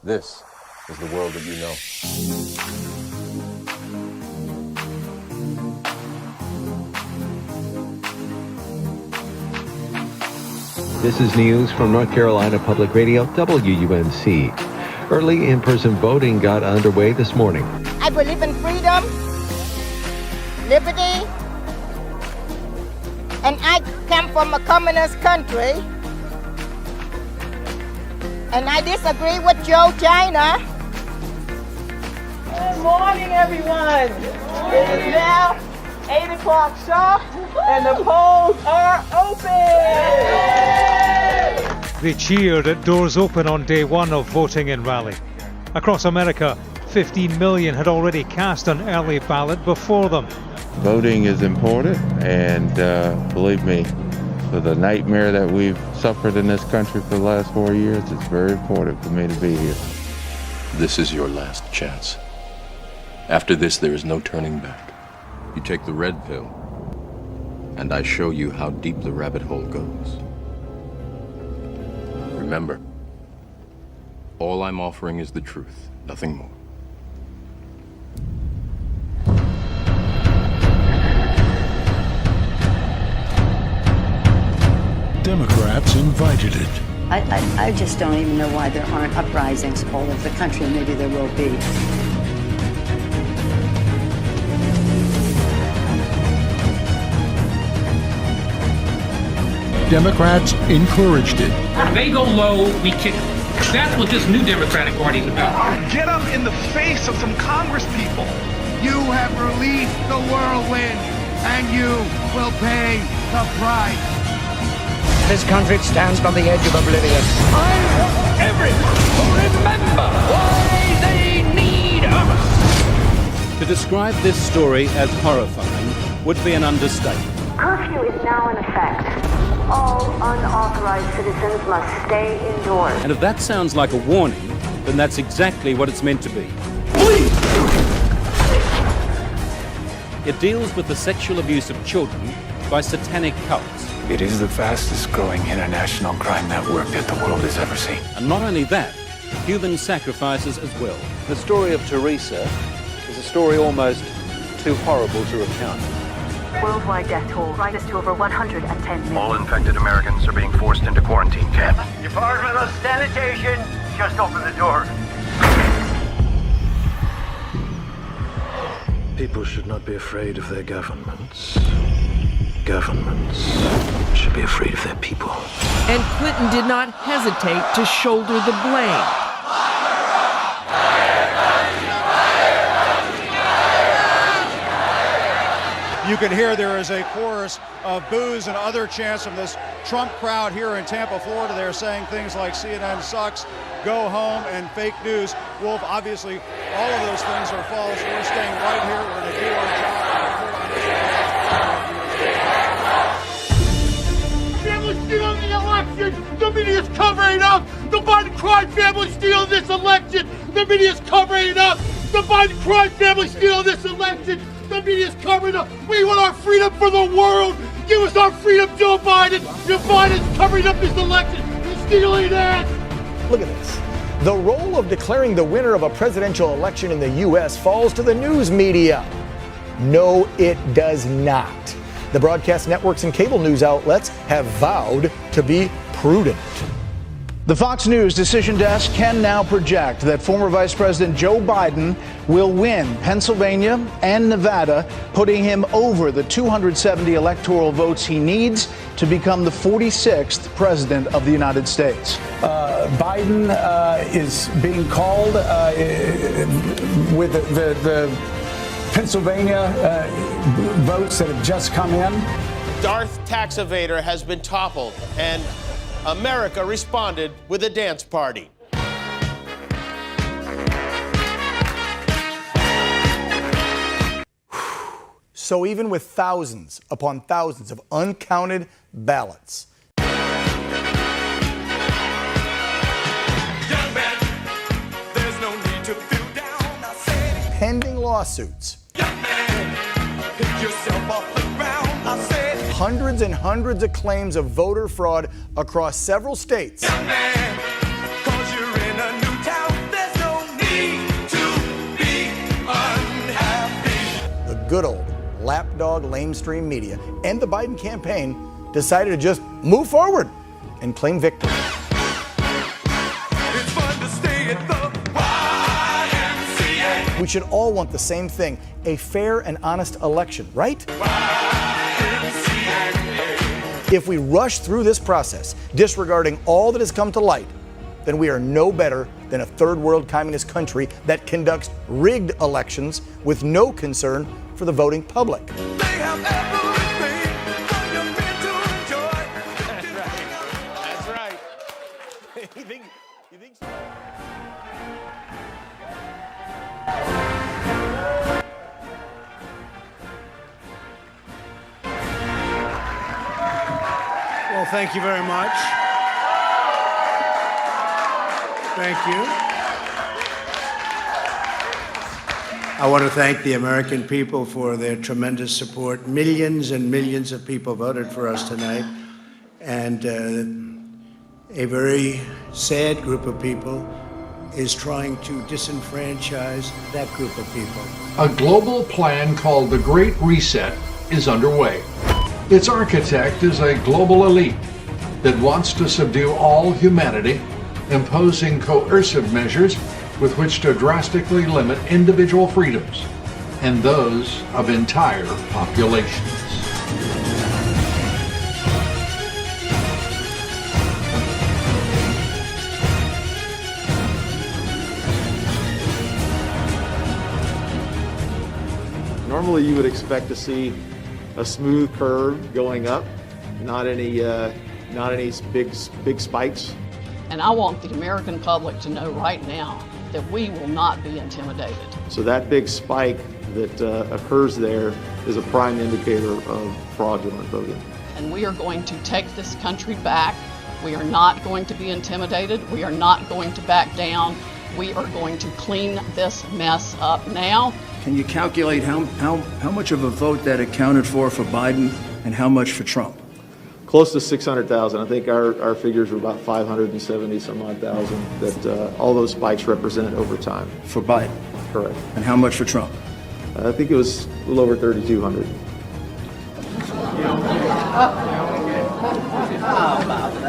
This is the world that you know. This is news from North Carolina Public Radio, WUNC. Early in-person voting got underway this morning. I believe in freedom, liberty, and I come from a communist country, and I disagree with Joe China. Good morning, everyone. It is now 8 o'clock sharp, and the polls are open. They cheered at doors open on day one of voting in Raleigh. Across America, 15 million had already cast an early ballot before them. Voting is important, and believe me, for the nightmare that we've suffered in this country for the last 4 years, it's very important for me to be here. This is your last chance. After this, there is no turning back. You take the red pill, and I show you how deep the rabbit hole goes. Remember, all I'm offering is the truth, nothing more. Democrats invited it. I just don't even know why there aren't uprisings all over the country. Maybe there will be. Democrats encouraged it. They go low, we kick them. That's what this new Democratic Party is about. Get up in the face of some Congress people. You have released the whirlwind, and you will pay the price. This country stands on the edge of oblivion. I want everyone to remember why they need us. To describe this story as horrifying would be an understatement. Curfew is now in effect. All unauthorized citizens must stay indoors. And if that sounds like a warning, then that's exactly what it's meant to be. Please! It deals with the sexual abuse of children by satanic cults. It is the fastest growing international crime network that the world has ever seen. And not only that, human sacrifices as well. The story of Teresa is a story almost too horrible to recount. Worldwide death toll rises to over 110 million. All infected Americans are being forced into quarantine camp. Department of Sanitation, just open the door. People should not be afraid of their governments. Governments should be afraid of their people. And Clinton did not hesitate to shoulder the blame. You can hear there is a chorus of boos and other chants from this Trump crowd here in Tampa, Florida. They're saying things like CNN sucks, go home, and fake news. Wolf, obviously, all of those things are false. We're staying right here. We're going to do our job. Family stealing the election. The media's covering it up. The Biden crime family stealing this election. The media's covering it up. The Biden crime family stealing this election. The media's covering up. We want our freedom for the world. Give us our freedom, Joe Biden. Joe Biden's covering up this election. He's stealing it. Look at this. The role of declaring the winner of a presidential election in the U.S. falls to the news media. No, it does not. The broadcast networks and cable news outlets have vowed to be prudent. The Fox News decision desk can now project that former Vice President Joe Biden will win Pennsylvania and Nevada, putting him over the 270 electoral votes he needs to become the 46th president of the United States. Biden is being called with the Pennsylvania votes that have just come in. Darth Tax Evader has been toppled, and America responded with a dance party. So even with thousands upon thousands of uncounted ballots, pending lawsuits, hundreds and hundreds of claims of voter fraud across several states, dog lamestream media and the Biden campaign decided to just move forward and claim victory. It's fun to stay at the YMCA. We should all want the same thing, a fair and honest election, right? If we rush through this process, disregarding all that has come to light, then we are no better than a third world communist country that conducts rigged elections with no concern for the voting public. They have everything for your men to enjoy. That's right. You think so? Well, thank you very much. Thank you. I want to thank the American people for their tremendous support. Millions and millions of people voted for us tonight, and a very sad group of people is trying to disenfranchise that group of people. A global plan called the Great Reset is underway. Its architect is a global elite that wants to subdue all humanity, imposing coercive measures with which to drastically limit individual freedoms and those of entire populations. Normally you would expect to see a smooth curve going up, not any big spikes. And I want the American public to know right now that we will not be intimidated. So that big spike that occurs there is a prime indicator of fraudulent voting. And we are going to take this country back. We are not going to be intimidated. We are not going to back down. We are going to clean this mess up now. Can you calculate how much of a vote that accounted for Biden and how much for Trump? Close to 600,000. I think our figures were about 570 some odd thousand that all those spikes represent over time. For Biden? Correct. And how much for Trump? I think it was a little over 3,200.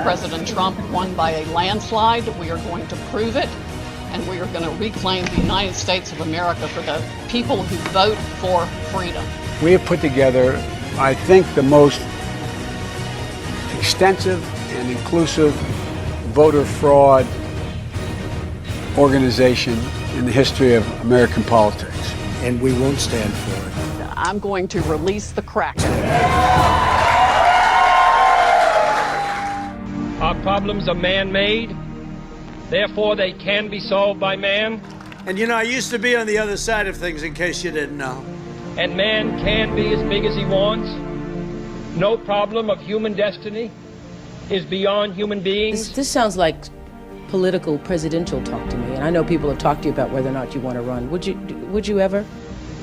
President Trump won by a landslide. We are going to prove it, and we are going to reclaim the United States of America for the people who vote for freedom. We have put together, I think, the most extensive and inclusive voter fraud organization in the history of American politics. And we won't stand for it. I'm going to release the Kraken. Our problems are man-made, therefore they can be solved by man. And you know, I used to be on the other side of things, in case you didn't know. And man can be as big as he wants. No problem of human destiny is beyond human beings. This sounds like political presidential talk to me, and I know people have talked to you about whether or not you want to run. Would you ever?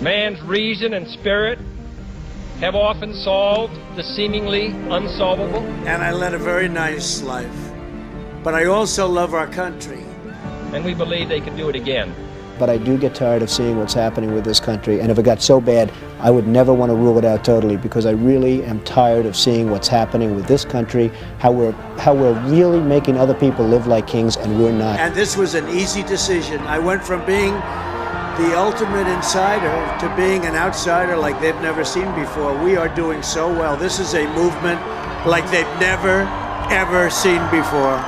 Man's reason and spirit have often solved the seemingly unsolvable. And I led a very nice life. But I also love our country. And we believe they can do it again. But I do get tired of seeing what's happening with this country, and if it got so bad, I would never want to rule it out totally, because I really am tired of seeing what's happening with this country, how we're really making other people live like kings, and we're not. And this was an easy decision. I went from being the ultimate insider to being an outsider like they've never seen before. We are doing so well. This is a movement like they've never, ever seen before.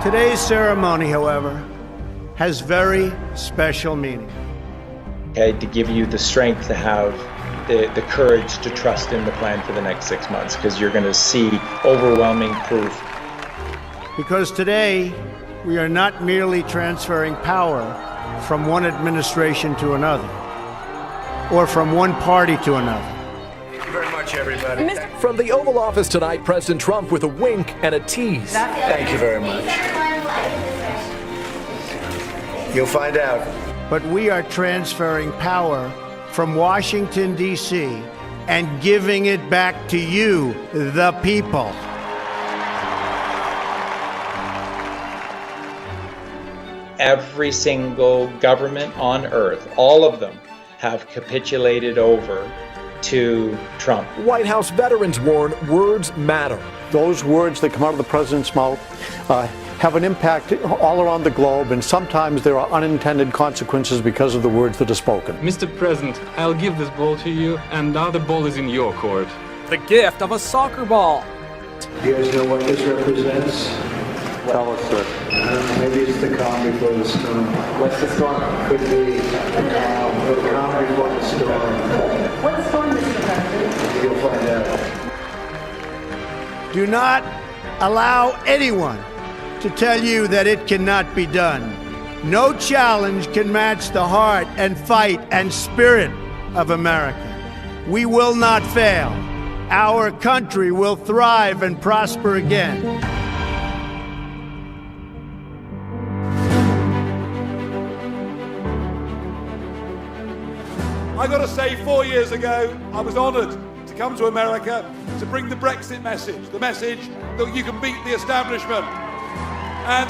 Today's ceremony, however, has very special meaning. Okay, to give you the strength to have the courage to trust in the plan for the next 6 months, because you're going to see overwhelming proof. Because today, we are not merely transferring power from one administration to another, or from one party to another. Thank you very much, everybody. From the Oval Office tonight, President Trump with a wink and a tease. Thank you very much. You'll find out. But we are transferring power from Washington, D.C., and giving it back to you, the people. Every single government on earth, all of them, have capitulated over to Trump. White House veterans warn words matter. Those words that come out of the president's mouth have an impact all around the globe, and sometimes there are unintended consequences because of the words that are spoken. Mr. President, I'll give this ball to you, and the other ball is in your court. The gift of a soccer ball. Do you guys know what this represents? Tell us, sir. Maybe it's the calm before the storm. What's the storm? Could be the calm before the storm. What storm, Mr. President? You'll find out. Do not allow anyone to tell you that it cannot be done. No challenge can match the heart and fight and spirit of America. We will not fail. Our country will thrive and prosper again. I got to say, 4 years ago, I was honored to come to America to bring the Brexit message, the message that you can beat the establishment. And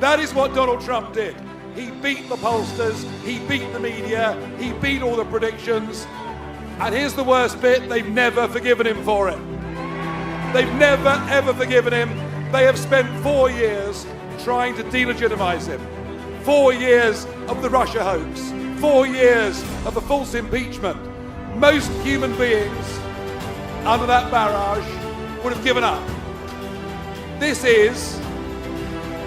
that is what Donald Trump did. He beat the pollsters, he beat the media, he beat all the predictions. And here's the worst bit, they've never forgiven him for it. They've never, ever forgiven him. They have spent 4 years trying to delegitimize him. 4 years of the Russia hoax. 4 years of the false impeachment. Most human beings under that barrage would have given up. This is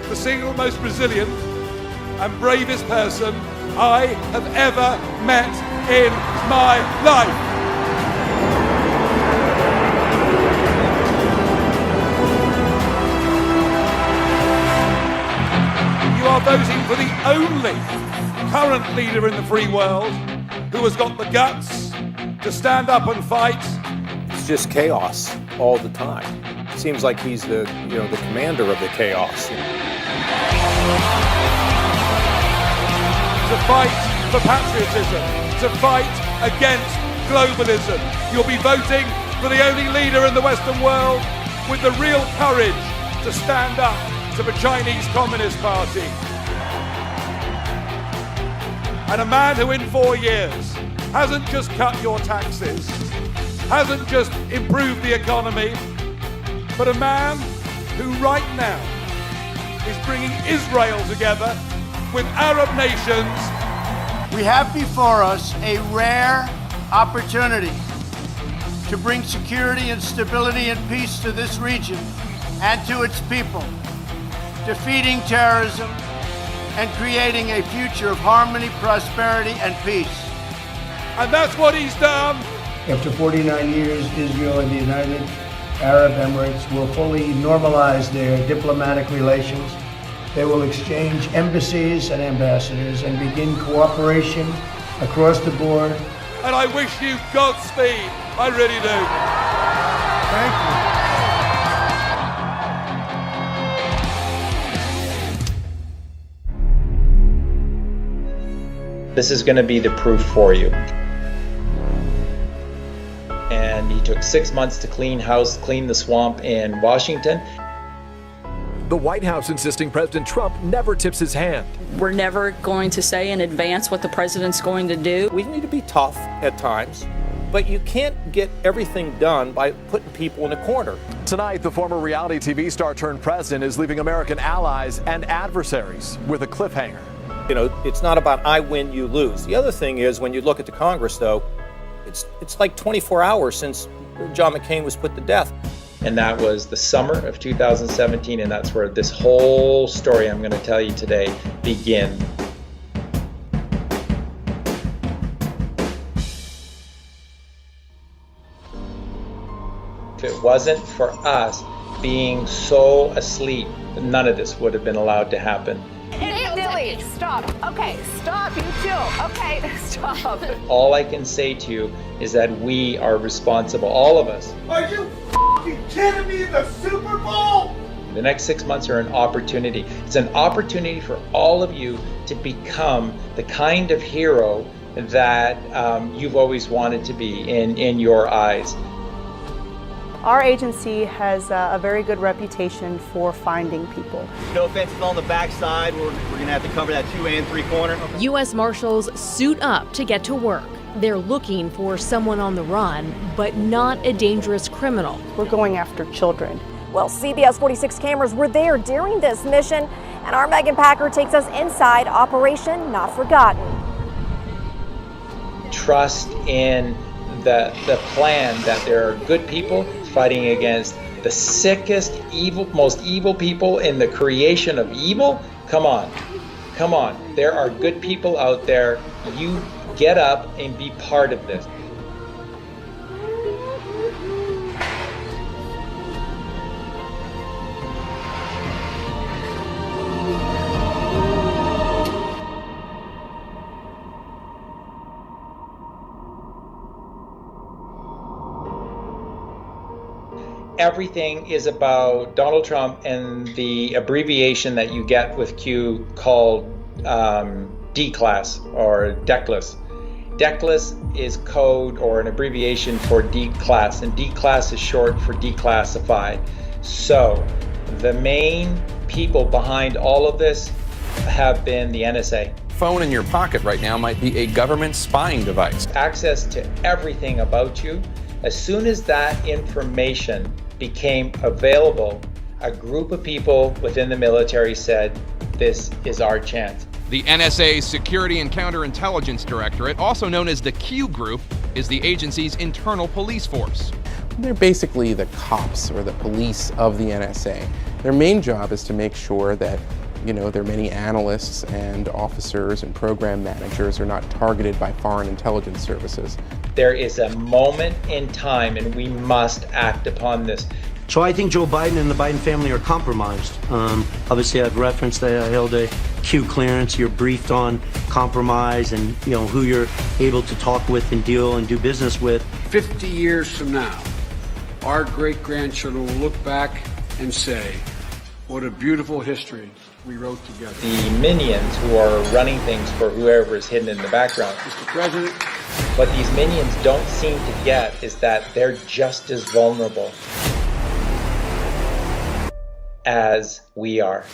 the single most resilient and bravest person I have ever met in my life. You are voting for the only current leader in the free world who has got the guts to stand up and fight. It's just chaos all the time. It seems like he's the commander of the chaos. To fight for patriotism, to fight against globalism. You'll be voting for the only leader in the Western world with the real courage to stand up to the Chinese Communist Party. And a man who in 4 years hasn't just cut your taxes, hasn't just improved the economy, but a man who right now is bringing Israel together with Arab nations. We have before us a rare opportunity to bring security and stability and peace to this region and to its people, defeating terrorism and creating a future of harmony, prosperity, and peace. And that's what he's done. After 49 years, Israel and the United Arab Emirates will fully normalize their diplomatic relations. They will exchange embassies and ambassadors and begin cooperation across the board. And I wish you Godspeed. I really do. Thank you. This is going to be the proof for you. And he took 6 months to clean house, clean the swamp in Washington. The White House insisting President Trump never tips his hand. We're never going to say in advance what the president's going to do. We need to be tough at times, but you can't get everything done by putting people in a corner. Tonight, the former reality TV star turned president is leaving American allies and adversaries with a cliffhanger. You know, it's not about I win, you lose. The other thing is, when you look at the Congress, though, it's like 24 hours since John McCain was put to death. And that was the summer of 2017, and that's where this whole story I'm going to tell you today begins. If it wasn't for us being so asleep, none of this would have been allowed to happen. Dilly, stop. Okay, stop, you too. Okay, stop. All I can say to you is that we are responsible, all of us. Are you f***ing kidding me? The Super Bowl? The next 6 months are an opportunity. It's an opportunity for all of you to become the kind of hero that you've always wanted to be in your eyes. Our agency has a very good reputation for finding people. No offensive on the backside. We're going to have to cover that 2 and 3 corner. U.S. Marshals suit up to get to work. They're looking for someone on the run, but not a dangerous criminal. We're going after children. Well, CBS 46 cameras were there during this mission, and our Megan Packer takes us inside Operation Not Forgotten. Trust in the plan that there are good people fighting against the sickest, most evil people in the creation of evil. Come on. There are good people out there. You get up and be part of this. Everything is about Donald Trump and the abbreviation that you get with Q called D-Class or DECLAS. DECLAS is code or an abbreviation for D-Class, and D-Class is short for declassified. So the main people behind all of this have been the NSA. Phone in your pocket right now might be a government spying device. Access to everything about you. As soon as that information became available, a group of people within the military said, this is our chance. The NSA's Security and Counterintelligence Directorate, also known as the Q Group, is the agency's internal police force. They're basically the cops or the police of the NSA. Their main job is to make sure that, their many analysts and officers and program managers are not targeted by foreign intelligence services. There is a moment in time, and we must act upon this. So I think Joe Biden and the Biden family are compromised. Obviously, I've referenced that I held a Q clearance. You're briefed on compromise and who you're able to talk with and deal and do business with. 50 years from now, our great-grandchildren will look back and say, what a beautiful history we wrote together. The minions who are running things for whoever is hidden in the background. Mr. President. What these minions don't seem to get is that they're just as vulnerable as we are.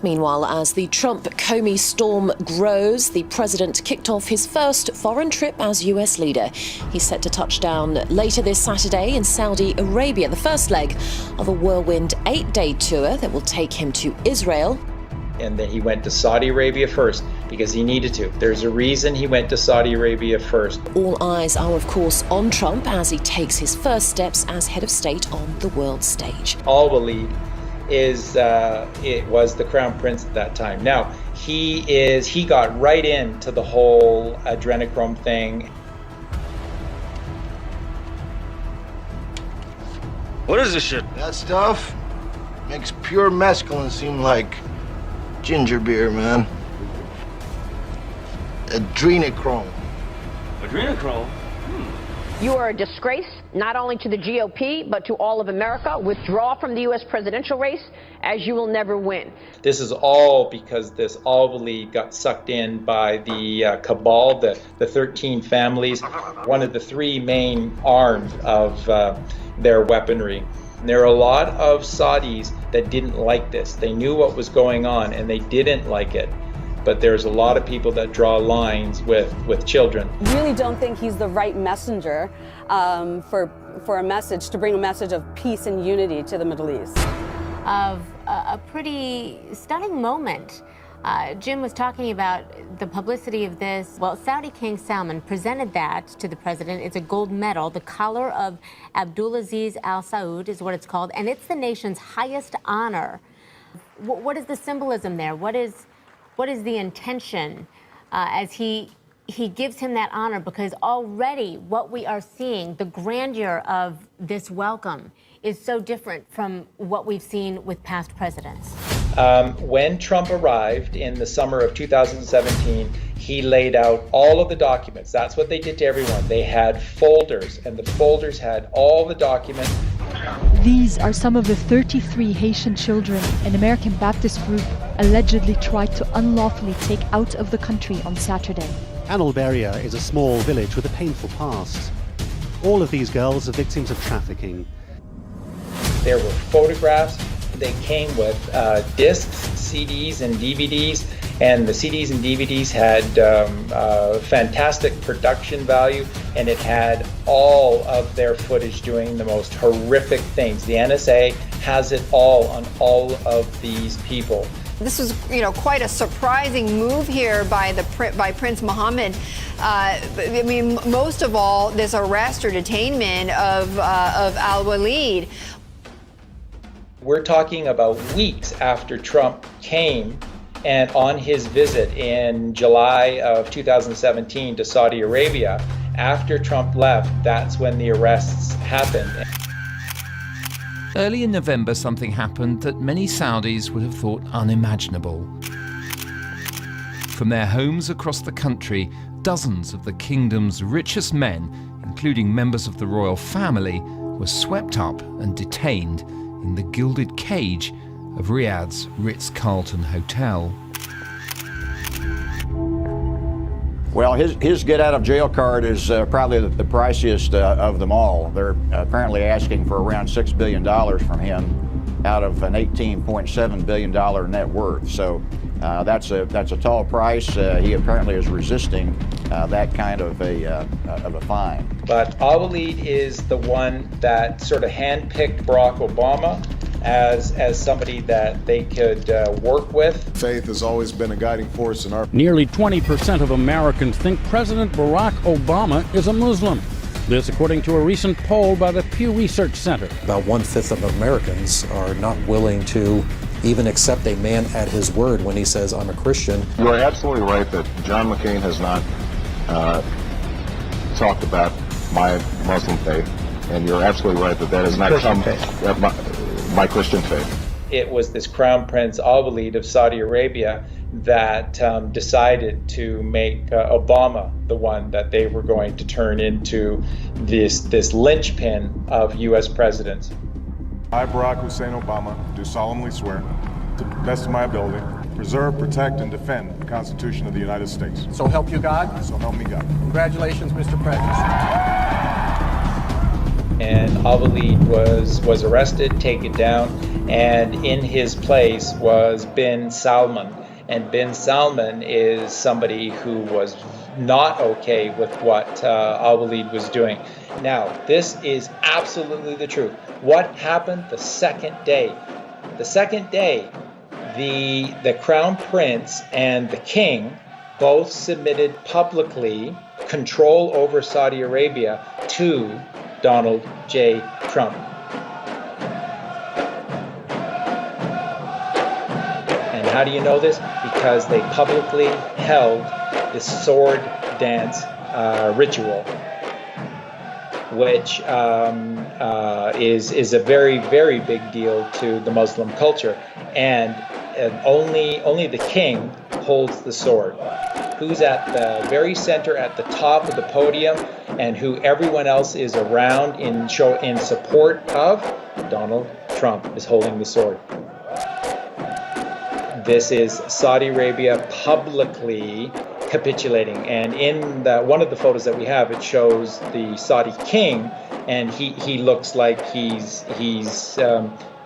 Meanwhile, as the Trump-Comey storm grows, the president kicked off his first foreign trip as US leader. He's set to touch down later this Saturday in Saudi Arabia, the first leg of a whirlwind 8-day tour that will take him to Israel. And then he went to Saudi Arabia first because he needed to. There's a reason he went to Saudi Arabia first. All eyes are, of course, on Trump as he takes his first steps as head of state on the world stage. All believe it was the Crown Prince at that time. Now, he got right into the whole adrenochrome thing. What is this shit? That stuff makes pure mescaline seem like ginger beer, man. Adrenochrome. Adrenochrome? You are a disgrace, not only to the GOP, but to all of America. Withdraw from the U.S. presidential race, as you will never win. This is all because this Al-Waleed got sucked in by the cabal, the 13 families, one of the three main arms of their weaponry. And there are a lot of Saudis that didn't like this. They knew what was going on, and they didn't like it. But there's a lot of people that draw lines with children. Really don't think he's the right messenger for a message, to bring a message of peace and unity to the Middle East. Of a pretty stunning moment. Jim was talking about the publicity of this. Well, Saudi King Salman presented that to the president. It's a gold medal. The collar of Abdulaziz Al Saud is what it's called, and it's the nation's highest honor. What is the symbolism there? What is the intention as he gives him that honor? Because already what we are seeing, the grandeur of this welcome, is so different from what we've seen with past presidents. When Trump arrived in the summer of 2017, he laid out all of the documents. That's what they did to everyone. They had folders, and the folders had all the documents. These are some of the 33 Haitian children an American Baptist group allegedly tried to unlawfully take out of the country on Saturday. Annalberia is a small village with a painful past. All of these girls are victims of trafficking. There were photographs, They came with discs, CDs, and DVDs, and the CDs and DVDs had fantastic production value, and it had all of their footage doing the most horrific things. The NSA has it all on all of these people. This was, quite a surprising move here by Prince Mohammed. I mean, most of all, this arrest or detainment of al-Walid. We're talking about weeks after Trump came and on his visit in July of 2017 to Saudi Arabia. After Trump left, that's when the arrests happened. Early in November, something happened that many Saudis would have thought unimaginable. From their homes across the country, dozens of the kingdom's richest men, including members of the royal family, were swept up and detained in the gilded cage of Riyadh's Ritz-Carlton Hotel. Well, his get-out-of-jail card is probably the priciest of them all. They're apparently asking for around $6 billion from him out of an $18.7 billion net worth. So that's a tall price. He apparently is resisting that kind of a fine. But al-Walid is the one that sort of handpicked Barack Obama as somebody that they could work with. Faith has always been a guiding force in our... Nearly 20% of Americans think President Barack Obama is a Muslim. This according to a recent poll by the Pew Research Center. About 1/5 of Americans are not willing to even accept a man at his word when he says, I'm a Christian. You are absolutely right that John McCain has not talked about my Muslim faith, and you're absolutely right that has not come... my Christian faith. It was this Crown Prince al-Walid of Saudi Arabia that decided to make Obama the one that they were going to turn into this linchpin of U.S. presidents. I, Barack Hussein Obama, do solemnly swear, to the best of my ability, preserve, protect, and defend the Constitution of the United States. So help you God? So help me God. Congratulations, Mr. President. And al-Walid was arrested, taken down, and in his place was bin Salman. And bin Salman is somebody who was not okay with what al-Walid was doing. Now, this is absolutely the truth. What happened the second day? The second day, the Crown Prince and the King both submitted publicly control over Saudi Arabia to Donald J. Trump. And how do you know this? Because they publicly held this sword dance ritual, which is a very, very big deal to the Muslim culture. And only the king holds the sword. Who's at the very center, at the top of the podium, and who everyone else is around in support of? Donald Trump is holding the sword. This is Saudi Arabia publicly capitulating, and in one of the photos that we have, it shows the Saudi king, and he looks like he's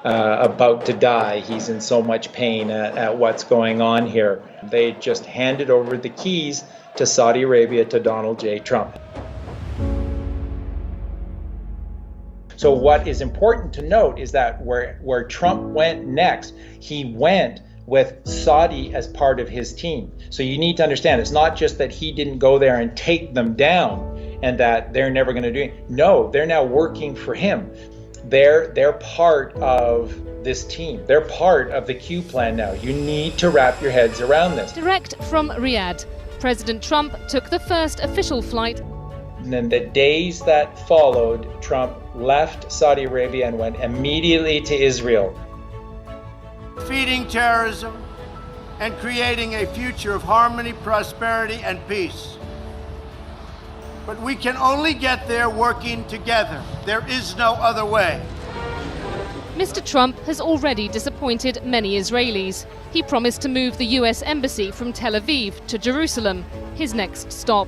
about to die. He's in so much pain at what's going on here. They just handed over the keys to Saudi Arabia to Donald J. Trump. So what is important to note is that where Trump went next, he went with Saudi as part of his team. So you need to understand, it's not just that he didn't go there and take them down and that they're never going to do it. No, they're now working for him. They're part of this team. They're part of the Q plan now. You need to wrap your heads around this. Direct from Riyadh, President Trump took the first official flight. And then the days that followed, Trump left Saudi Arabia and went immediately to Israel. Defeating terrorism and creating a future of harmony, prosperity, and peace. But we can only get there working together. There is no other way. Mr. Trump has already disappointed many Israelis. He promised to move the US embassy from Tel Aviv to Jerusalem, his next stop.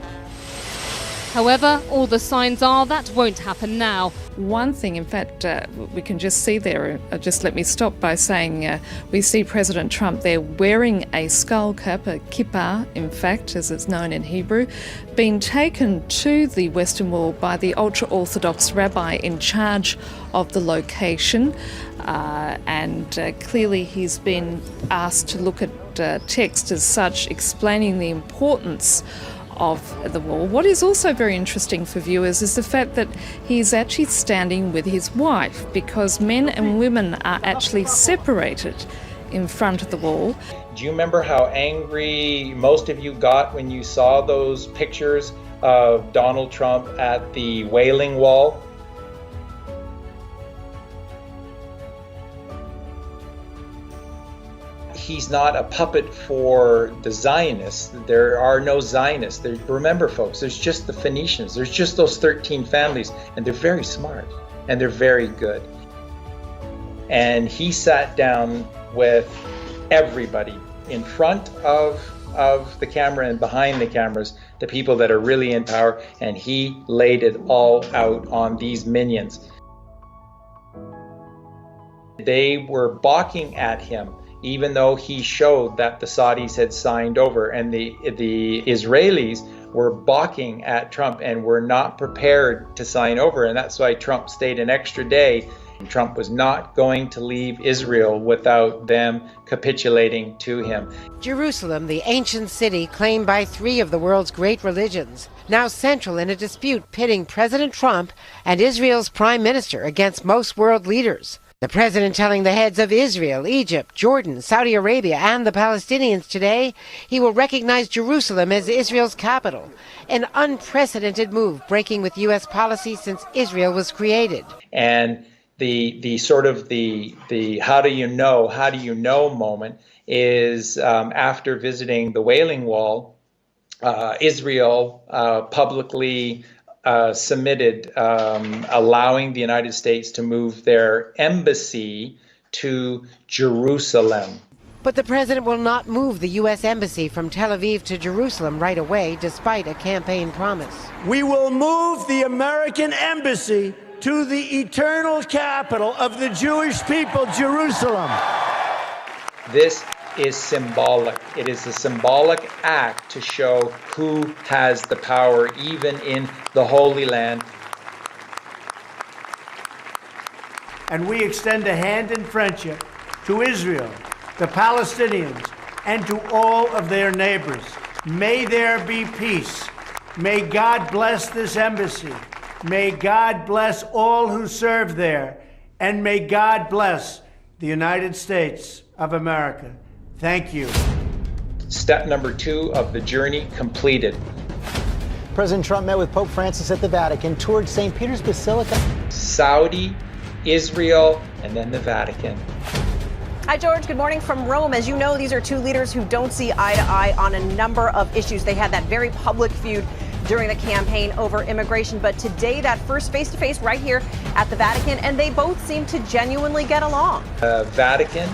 However, all the signs are that won't happen now. One thing, in fact, we can just see there, just let me stop by saying we see President Trump there wearing a skull cap, a kippah, in fact, as it's known in Hebrew, being taken to the Western Wall by the ultra-Orthodox rabbi in charge of the location. And clearly he's been asked to look at text as such, explaining the importance of the wall. What is also very interesting for viewers is the fact that he's actually standing with his wife, because men and women are actually separated in front of the wall. Do you remember how angry most of you got when you saw those pictures of Donald Trump at the Wailing Wall? He's not a puppet for the Zionists. There are no Zionists. Remember, folks, there's just the Phoenicians. There's just those 13 families, and they're very smart, and they're very good. And he sat down with everybody in front of the camera and behind the cameras, the people that are really in power, and he laid it all out on these minions. They were balking at him, even though he showed that the Saudis had signed over, and the Israelis were balking at Trump and were not prepared to sign over. And that's why Trump stayed an extra day. Trump was not going to leave Israel without them capitulating to him. Jerusalem, the ancient city claimed by 3 of the world's great religions, now central in a dispute pitting President Trump and Israel's prime minister against most world leaders. The president telling the heads of Israel, Egypt, Jordan, Saudi Arabia, and the Palestinians today he will recognize Jerusalem as Israel's capital, an unprecedented move breaking with U.S. policy since Israel was created. And the sort of the how do you know moment is after visiting the Wailing Wall, Israel publicly submitted allowing the United States to move their embassy to Jerusalem. But the president will not move the U.S. embassy from Tel Aviv to Jerusalem right away, despite a campaign promise. We will move the American embassy to the eternal capital of the Jewish people, Jerusalem. This is symbolic. It is a symbolic act to show who has the power, even in the Holy Land. And we extend a hand in friendship to Israel, the Palestinians, and to all of their neighbors. May there be peace. May God bless this embassy. May God bless all who serve there. And may God bless the United States of America. Thank you. Step number 2 of the journey completed. President Trump met with Pope Francis at the Vatican, toured St. Peter's Basilica. Saudi, Israel, and then the Vatican. Hi, George. Good morning from Rome. As you know, these are 2 leaders who don't see eye to eye on a number of issues. They had that very public feud during the campaign over immigration. But today, that first face-to-face right here at the Vatican, and they both seem to genuinely get along. Vatican.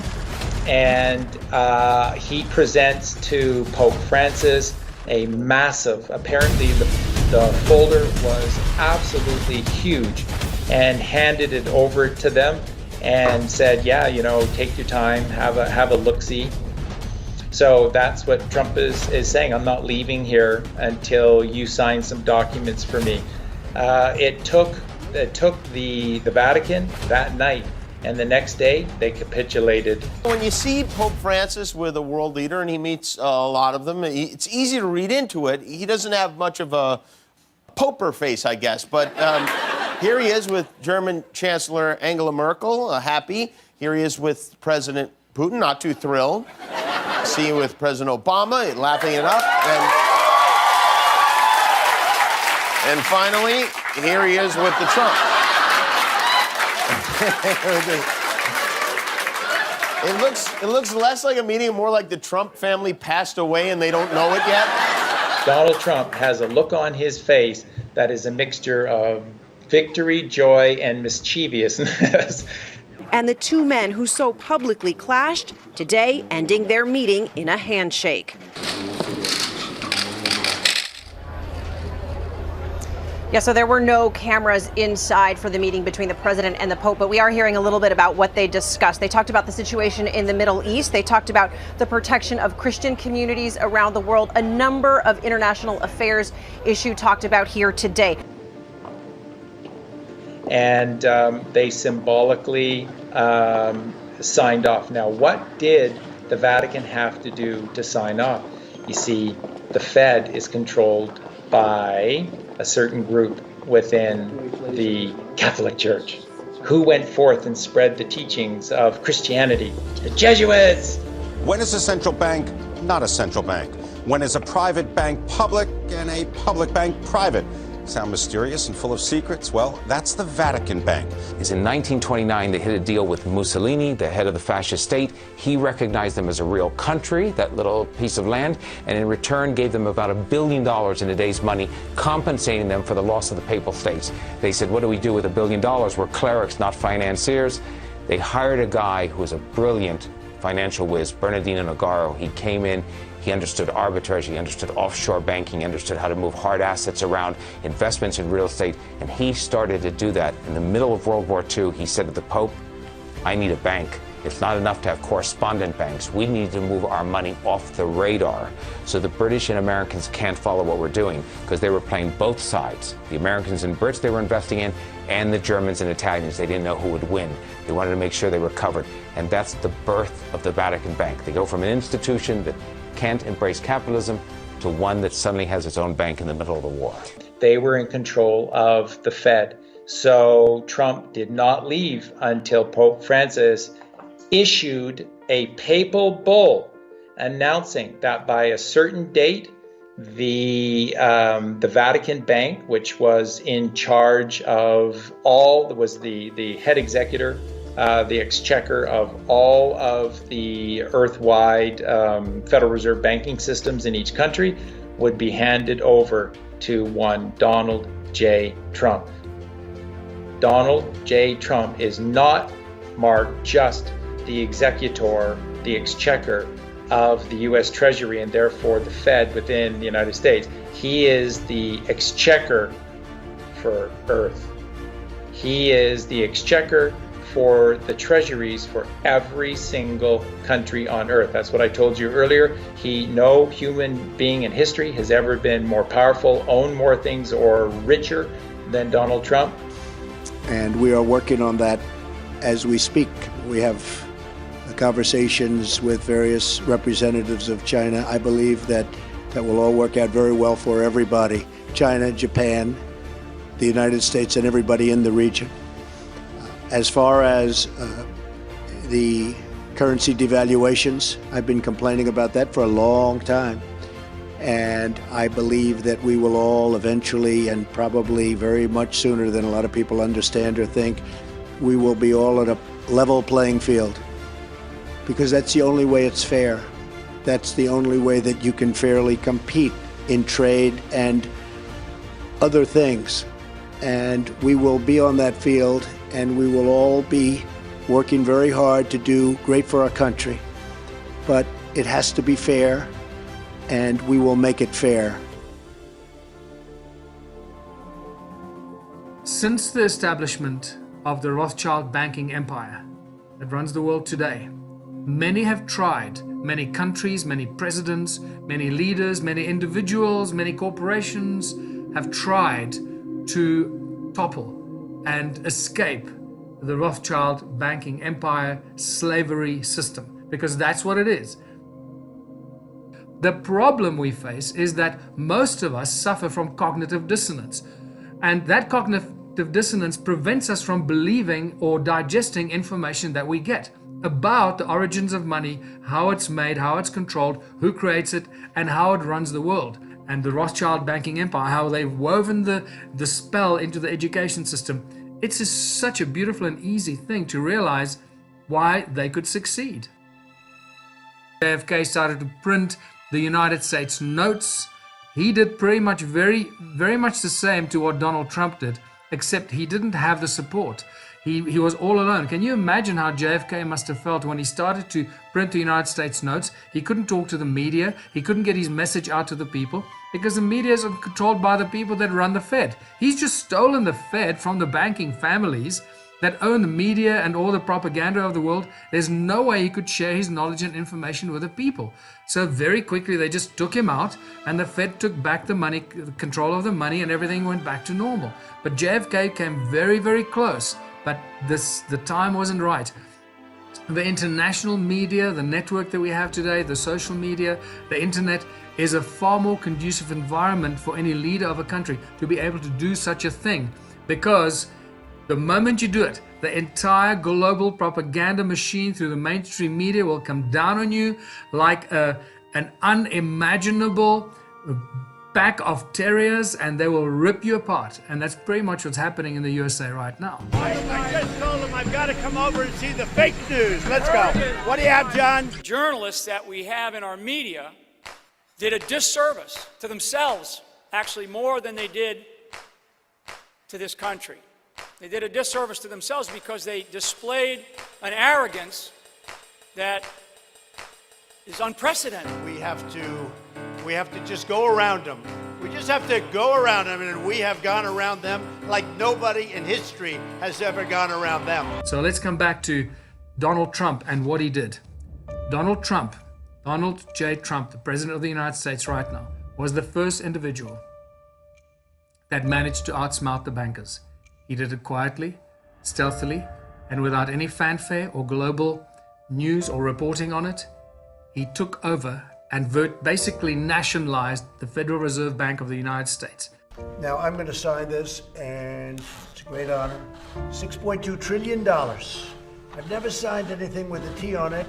And he presents to Pope Francis a massive, apparently the folder was absolutely huge, and handed it over to them and said, yeah, take your time, have a look-see. So that's what Trump is saying. I'm not leaving here until you sign some documents for me. It took the Vatican that night, and the next day they capitulated. When you see Pope Francis with a world leader and he meets a lot of them, it's easy to read into it. He doesn't have much of a poker face, I guess, but here he is with German Chancellor Angela Merkel, happy. Here he is with President Putin, not too thrilled. See him with President Obama, laughing it up. And finally, here he is with the Trump. It looks less like a meeting, more like the Trump family passed away and they don't know it yet. Donald Trump has a look on his face that is a mixture of victory, joy, and mischievousness. And the 2 men who so publicly clashed, today ending their meeting in a handshake. Yeah, so there were no cameras inside for the meeting between the president and the Pope, but we are hearing a little bit about what they discussed. They talked about the situation in the Middle East. They talked about the protection of Christian communities around the world. A number of international affairs issues talked about here today. And they symbolically signed off. Now, what did the Vatican have to do to sign off? You see, the Fed is controlled by a certain group within the Catholic Church. Who went forth and spread the teachings of Christianity? The Jesuits! When is a central bank not a central bank? When is a private bank public and a public bank private? Sound mysterious and full of secrets? Well, that's the Vatican Bank. Is in 1929 they hit a deal with Mussolini, the head of the fascist state. He recognized them as a real country, that little piece of land, and in return gave them about $1 billion in today's money, compensating them for the loss of the Papal States. They said, what do we do with $1 billion? We're clerics, not financiers. They hired a guy who was a brilliant financial whiz, Bernardino Nogaro. He came in. He understood arbitrage, he understood offshore banking, he understood how to move hard assets around, investments in real estate, and he started to do that. In the middle of World War II, he said to the Pope, I need a bank. It's not enough to have correspondent banks. We need to move our money off the radar so the British and Americans can't follow what we're doing, because they were playing both sides. The Americans and Brits they were investing in, and the Germans and Italians. They didn't know who would win. They wanted to make sure they were covered. And that's the birth of the Vatican Bank. They go from an institution that can't embrace capitalism to one that suddenly has its own bank in the middle of the war. They were in control of the Fed. So Trump did not leave until Pope Francis issued a papal bull announcing that by a certain date, the Vatican Bank, which was in charge of all, was the head executor, the exchequer of all of the earth-wide Federal Reserve banking systems in each country, would be handed over to one Donald J. Trump. Donald J. Trump is not, Mark, just the executor, the exchequer of the U.S. Treasury and therefore the Fed within the United States. He is the exchequer for Earth. He is the exchequer for the treasuries for every single country on Earth. That's what I told you earlier. No human being in history has ever been more powerful, owned more things, or richer than Donald Trump. And we are working on that as we speak. We have conversations with various representatives of China. I believe that will all work out very well for everybody. China, Japan, the United States, and everybody in the region. As far as the currency devaluations, I've been complaining about that for a long time. And I believe that we will all eventually, and probably very much sooner than a lot of people understand or think, we will be all at a level playing field. Because that's the only way it's fair. That's the only way that you can fairly compete in trade and other things. And we will be on that field, and we will all be working very hard to do great for our country. But it has to be fair, and we will make it fair. Since the establishment of the Rothschild banking empire that runs the world today, many have tried, many countries, many presidents, many leaders, many individuals, many corporations have tried to topple and escape the Rothschild banking empire slavery system, because that's what it is. The problem we face is that most of us suffer from cognitive dissonance, and that cognitive dissonance prevents us from believing or digesting information that we get about the origins of money, how it's made, how it's controlled, who creates it, and how it runs the world. And the Rothschild banking empire, how they've woven the spell into the education system. It's just such a beautiful and easy thing to realize why they could succeed. JFK started to print the United States notes. He did pretty much very much the same to what Donald Trump did. except he didn't have the support. He was all alone. Can you imagine how JFK must have felt when he started to print the United States notes? He couldn't talk to the media. He couldn't get his message out to the people because the media is controlled by the people that run the Fed. He's just stolen the Fed from the banking families that own the media and all the propaganda of the world. There's no way he could share his knowledge and information with the people. So very quickly they just took him out, and the Fed took back the money, the control of the money, and everything went back to normal. But JFK came very, very close, but the time wasn't right. The international media, the network that we have today, the social media, the internet, is a far more conducive environment for any leader of a country to be able to do such a thing, because the moment you do it, the entire global propaganda machine through the mainstream media will come down on you like an unimaginable pack of terriers, and they will rip you apart. And that's pretty much what's happening in the USA right now. I just told him I've got to come over and see the fake news. Let's go. What do you have, John? Journalists that we have in our media did a disservice to themselves, actually more than they did to this country. They did a disservice to themselves because they displayed an arrogance that is unprecedented. We have to just go around them. We just have to go around them, and we have gone around them like nobody in history has ever gone around them. So let's come back to Donald Trump and what he did. Donald J. Trump, the President of the United States right now, was the first individual that managed to outsmart the bankers. He did it quietly, stealthily, and without any fanfare or global news or reporting on it. He took over and basically nationalized the Federal Reserve Bank of the United States. Now I'm going to sign this, and it's a great honor. $6.2 trillion. I've never signed anything with a T on it.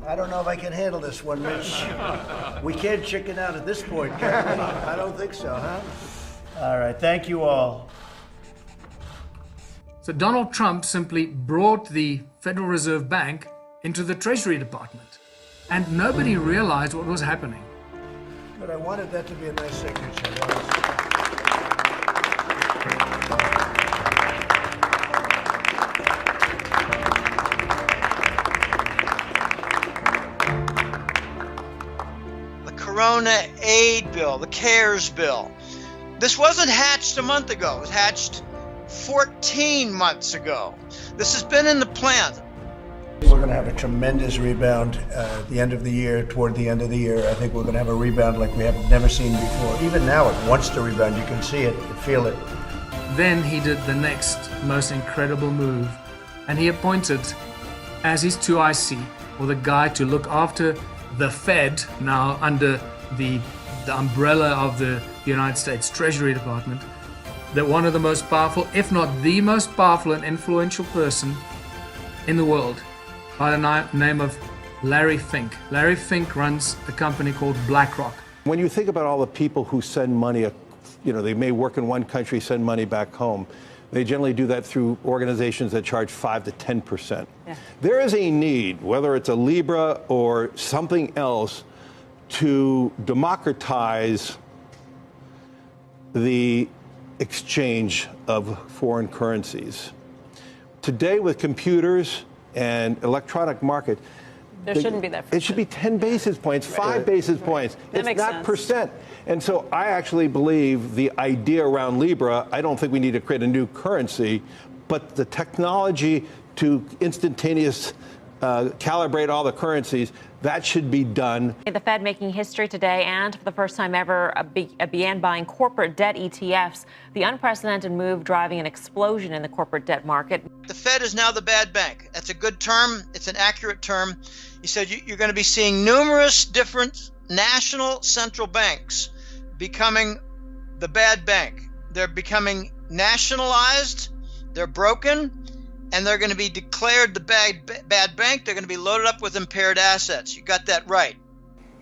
I don't know if I can handle this one, Mitch. We can't chicken out at this point, can we? I don't think so, huh? All right, thank you all. So Donald Trump simply brought the Federal Reserve Bank into the Treasury Department, and nobody realized what was happening. But I wanted that to be a nice signature. The Corona aid bill, the CARES bill. This wasn't hatched a month ago. It was hatched 14 months ago. This has been in the plan. We're going to have a tremendous rebound at the end of the year, toward the end of the year. I think we're going to have a rebound like we have never seen before. Even now, it wants to rebound. You can see it, you feel it. Then he did the next most incredible move, and he appointed as his 2IC, or the guy to look after the Fed, now under the umbrella of the United States Treasury Department, that one of the most powerful, if not the most powerful and influential person in the world, by the name of Larry Fink. Larry Fink runs a company called BlackRock. When you think about all the people who send money, they may work in one country, send money back home. They generally do that through organizations that charge 5 to 10%. Yeah. There is a need, whether it's a Libra or something else, to democratize the exchange of foreign currencies. Today, with computers and electronic market, there shouldn't be that. It should be 10 basis points, 5 basis points. That it's not sense. Percent. And so I actually believe the idea around Libra, I don't think we need to create a new currency, but the technology to instantaneous calibrate all the currencies, that should be done. The Fed making history today, and for the first time ever, began buying corporate debt ETFs. The unprecedented move driving an explosion in the corporate debt market. The Fed is now the bad bank. That's a good term. It's an accurate term. He said you're going to be seeing numerous different national central banks becoming the bad bank. They're becoming nationalized. They're broken. And they're going to be declared the bad bank. They're going to be loaded up with impaired assets. You got that right.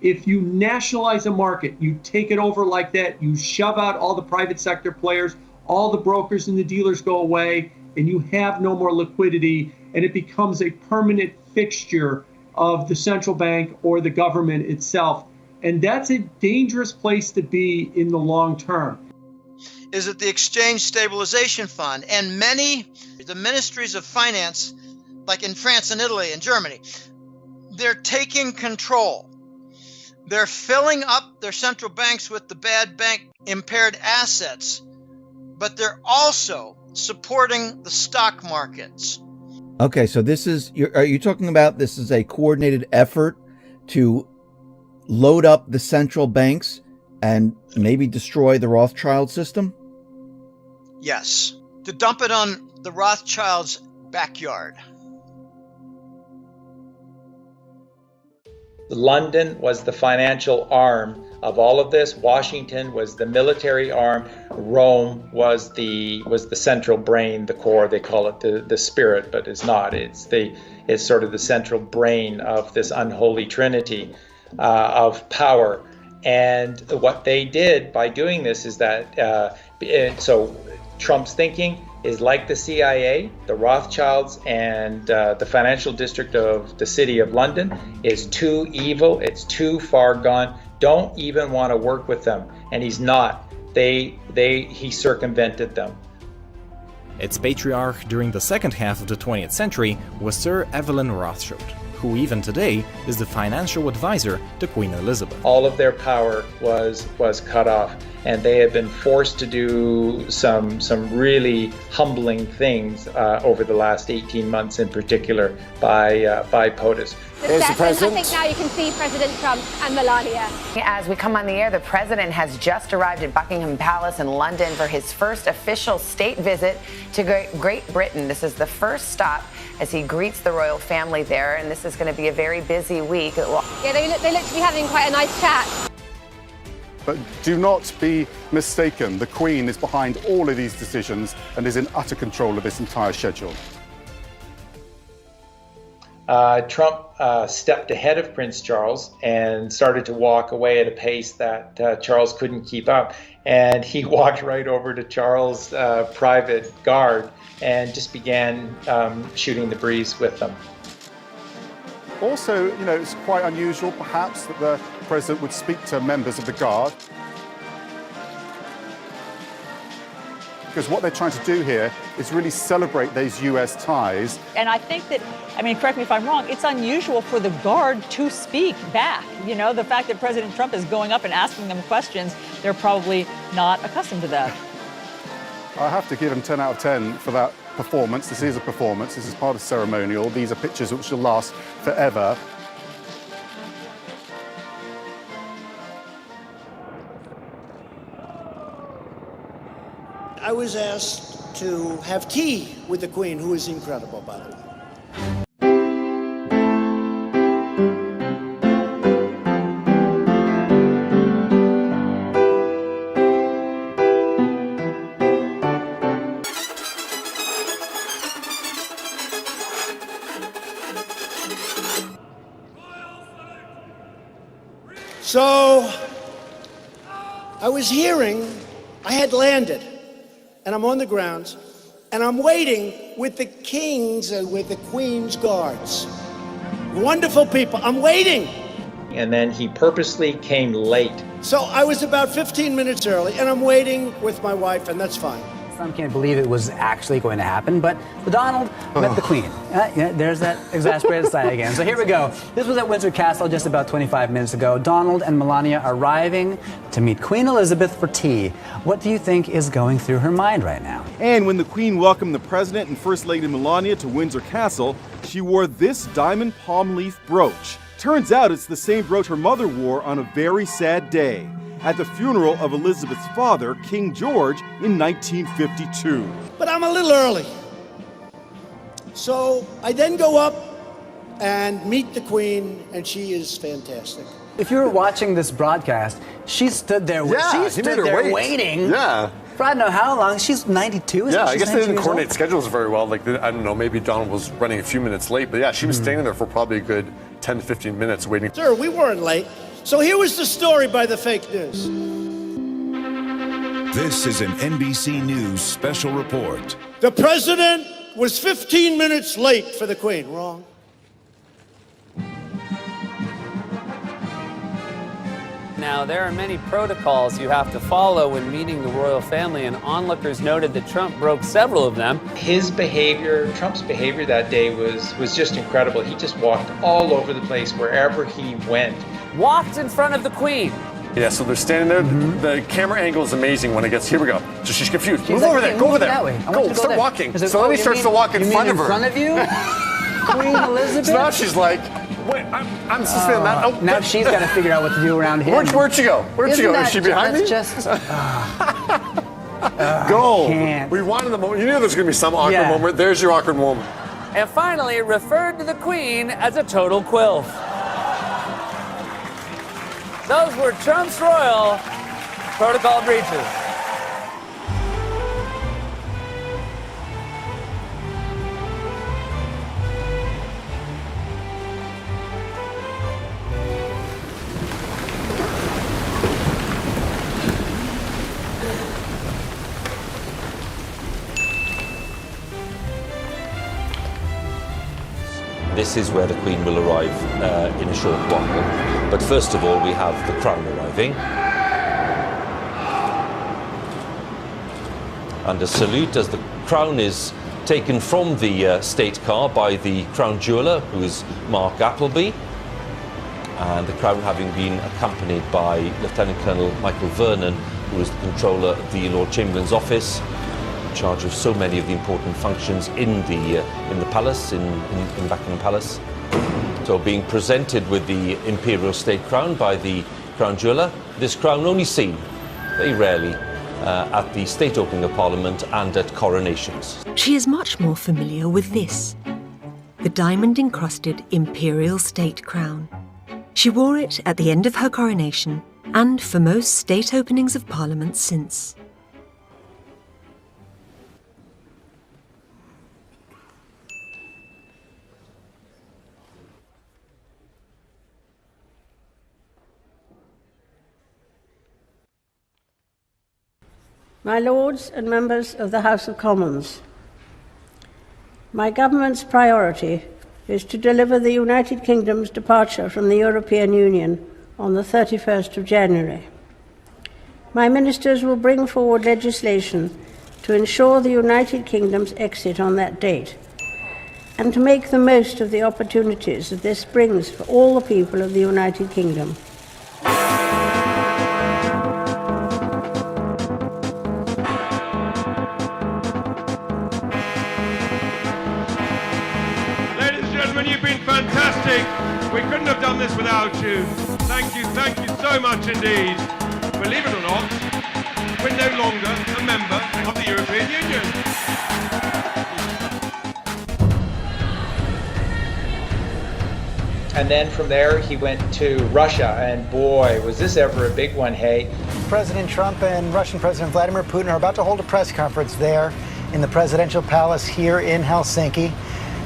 If you nationalize a market, you take it over like that, you shove out all the private sector players, all the brokers and the dealers go away, and you have no more liquidity, and it becomes a permanent fixture of the central bank or the government itself. And that's a dangerous place to be in the long term. is that the Exchange Stabilization Fund and the ministries of finance, like in France and Italy and Germany, they're taking control. They're filling up their central banks with the bad bank impaired assets, but they're also supporting the stock markets. Okay, so are you talking about this is a coordinated effort to load up the central banks and maybe destroy the Rothschild system? Yes, to dump it on the Rothschilds' backyard. London was the financial arm of all of this. Washington was the military arm. Rome was the central brain, the core. They call it the spirit, but it's not. It's sort of the central brain of this unholy trinity of power. And what they did by doing this is that so Trump's thinking is like the CIA, the Rothschilds, and the financial district of the city of London is too evil. It's too far gone. Don't even want to work with them. And he's not. He circumvented them. Its patriarch during the second half of the 20th century was Sir Evelyn Rothschild, who even today is the financial advisor to Queen Elizabeth. All of their power was cut off, and they have been forced to do some really humbling things over the last 18 months, in particular by POTUS. Here's the president. I think now you can see President Trump and Melania. As we come on the air, the president has just arrived at Buckingham Palace in London for his first official state visit to Great Britain. This is the first stop as he greets the royal family there, and this is going to be a very busy week. Yeah, they look to be having quite a nice chat. But do not be mistaken. The Queen is behind all of these decisions and is in utter control of this entire schedule. Trump stepped ahead of Prince Charles and started to walk away at a pace that Charles couldn't keep up. And he walked right over to Charles' private guard and just began shooting the breeze with them. Also, it's quite unusual, perhaps, that the president would speak to members of the guard. Because what they're trying to do here is really celebrate those U.S. ties. And I think that, correct me if I'm wrong, it's unusual for the guard to speak back. The fact that President Trump is going up and asking them questions, they're probably not accustomed to that. I have to give him 10 out of 10 for that performance. This is a performance. This is part of ceremonial. These are pictures which will last forever. I was asked to have tea with the Queen, who is incredible, by the way. So, I was hearing, I had landed, and I'm on the grounds, and I'm waiting with the king's and with the queen's guards. Wonderful people, I'm waiting. And then he purposely came late. So I was about 15 minutes early, and I'm waiting with my wife, and that's fine. Some can't believe it was actually going to happen, but Donald met the Queen. Yeah, there's that exasperated side again. So here we go. This was at Windsor Castle just about 25 minutes ago. Donald and Melania arriving to meet Queen Elizabeth for tea. What do you think is going through her mind right now? And when the Queen welcomed the President and First Lady Melania to Windsor Castle, she wore this diamond palm leaf brooch. Turns out it's the same brooch her mother wore on a very sad day, at the funeral of Elizabeth's father, King George, in 1952. But I'm a little early. So I then go up and meet the Queen, and she is fantastic. If you were watching this broadcast, she stood there, waiting. Yeah. For I don't know how long. She's 92, I guess they didn't coordinate schedules very well. Like, I don't know, maybe Donald was running a few minutes late, but yeah, she was standing there for probably a good 10 to 15 minutes waiting. Sir, we weren't late. So here was the story by the fake news. This is an NBC News special report. The president was 15 minutes late for the Queen. Wrong. Now, there are many protocols you have to follow when meeting the royal family, and onlookers noted that Trump broke several of them. His behavior, Trump's behavior that day was just incredible. He just walked all over the place wherever he went. Walked in front of the Queen. Yeah, so they're standing there. The camera angle is amazing when it gets. Here we go. So she's confused. She's move like, over there. "Okay, Go move over there. that way. I want Go. you to go Start there." walking. Is it- So then he starts to walk in front of her. In front of you? Queen Elizabeth? So now she's like, wait, I'm just feeling that. Oh, now she's got to figure out what to do around him. Where'd she go? Where'd she go? Is she behind me? That's just... Go. Can't. We wanted the moment. You knew there's going to be some awkward moment. There's your awkward moment. And finally referred to the Queen as a total quilf. Those were Trump's royal protocol breaches. This is where the Queen will arrive in a short while. But first of all, we have the Crown arriving. And a salute as the Crown is taken from the State car by the Crown Jeweller, who is Mark Appleby. And the Crown having been accompanied by Lieutenant Colonel Michael Vernon, who is the Controller of the Lord Chamberlain's office, in charge of so many of the important functions in the palace, in Buckingham Palace. So being presented with the Imperial State Crown by the Crown Jeweller, this crown only seen very rarely at the state opening of Parliament and at coronations. She is much more familiar with this, the diamond-encrusted Imperial State Crown. She wore it at the end of her coronation and for most state openings of Parliament since. My Lords and members of the House of Commons, my government's priority is to deliver the United Kingdom's departure from the European Union on the 31st of January. My ministers will bring forward legislation to ensure the United Kingdom's exit on that date and to make the most of the opportunities that this brings for all the people of the United Kingdom. You've been fantastic. We couldn't have done this without you. Thank you so much indeed. Believe it or not, we're no longer a member of the European Union. And then from there, he went to Russia, and boy, was this ever a big one, hey? President Trump and Russian President Vladimir Putin are about to hold a press conference there in the presidential palace here in Helsinki.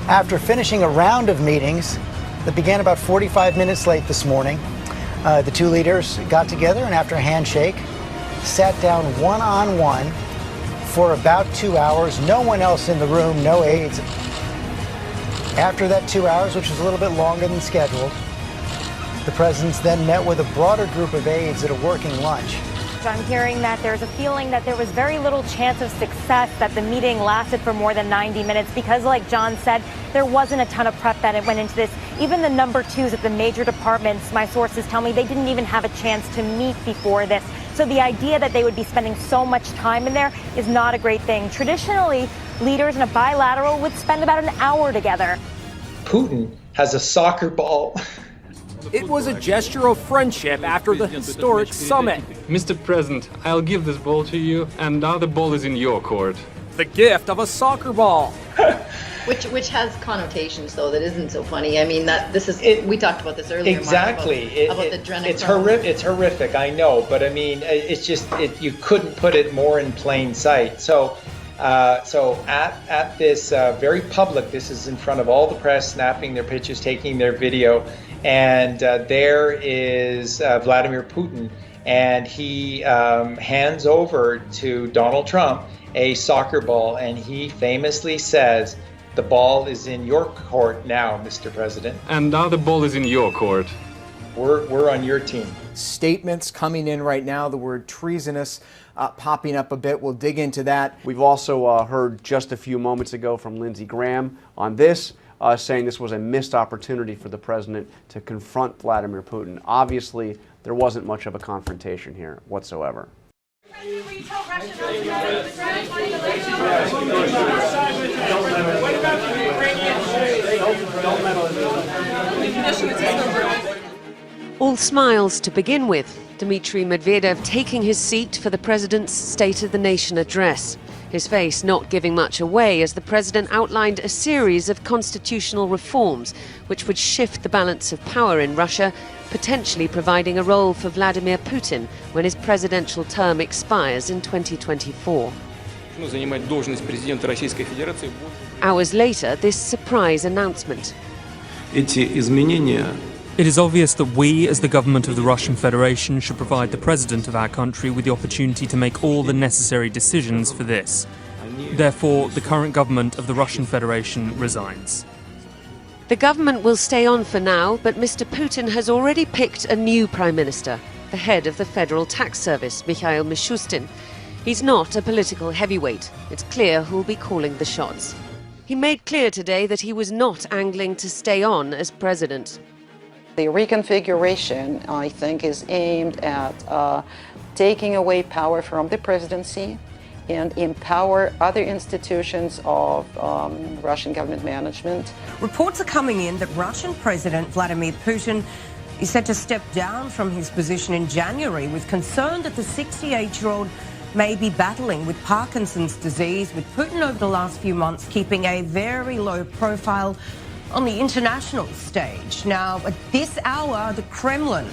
After finishing a round of meetings that began about 45 minutes late this morning, the two leaders got together and after a handshake, sat down one-on-one for about 2 hours. No one else in the room, no aides. After that 2 hours, which was a little bit longer than scheduled, the presidents then met with a broader group of aides at a working lunch. I'm hearing that there's a feeling that there was very little chance of success, that the meeting lasted for more than 90 minutes because, like John said, there wasn't a ton of prep that went into this. Even the number twos at the major departments, my sources tell me they didn't even have a chance to meet before this. So the idea that they would be spending so much time in there is not a great thing. Traditionally, leaders in a bilateral would spend about an hour together. Putin has a soccer ball. It was a gesture of friendship after the historic summit. Mr. President, I'll give this ball to you, and now the ball is in your court. The gift of a soccer ball. Which has connotations, though, that isn't so funny. I mean, we talked about this earlier. Exactly. Mark, about the adrenochrome. It's horrific, I know, but I mean, it's just, you couldn't put it more in plain sight. So at this very public, this is in front of all the press, snapping their pictures, taking their video, and there is Vladimir Putin, and he hands over to Donald Trump a soccer ball, and he famously says, "The ball is in your court now, Mr. President." And now the ball is in your court. we're on your team. Statements coming in right now, the word treasonous popping up a bit. We'll dig into that. We've also heard just a few moments ago from Lindsey Graham on this, saying this was a missed opportunity for the president to confront Vladimir Putin. Obviously, there wasn't much of a confrontation here whatsoever. All smiles to begin with. Dmitry Medvedev taking his seat for the president's State of the Nation address. His face not giving much away as the president outlined a series of constitutional reforms which would shift the balance of power in Russia, potentially providing a role for Vladimir Putin when his presidential term expires in 2024. Hours later, this surprise announcement. It is obvious that we, as the government of the Russian Federation, should provide the president of our country with the opportunity to make all the necessary decisions for this. Therefore, the current government of the Russian Federation resigns. The government will stay on for now, but Mr. Putin has already picked a new prime minister, the head of the Federal Tax Service, Mikhail Mishustin. He's not a political heavyweight. It's clear who'll be calling the shots. He made clear today that he was not angling to stay on as president. The reconfiguration, I think, is aimed at taking away power from the presidency and empower other institutions of Russian government management. Reports are coming in that Russian President Vladimir Putin is set to step down from his position in January, with concern that the 68-year-old may be battling with Parkinson's disease, with Putin over the last few months keeping a very low profile on the international stage. Now, at this hour, the Kremlin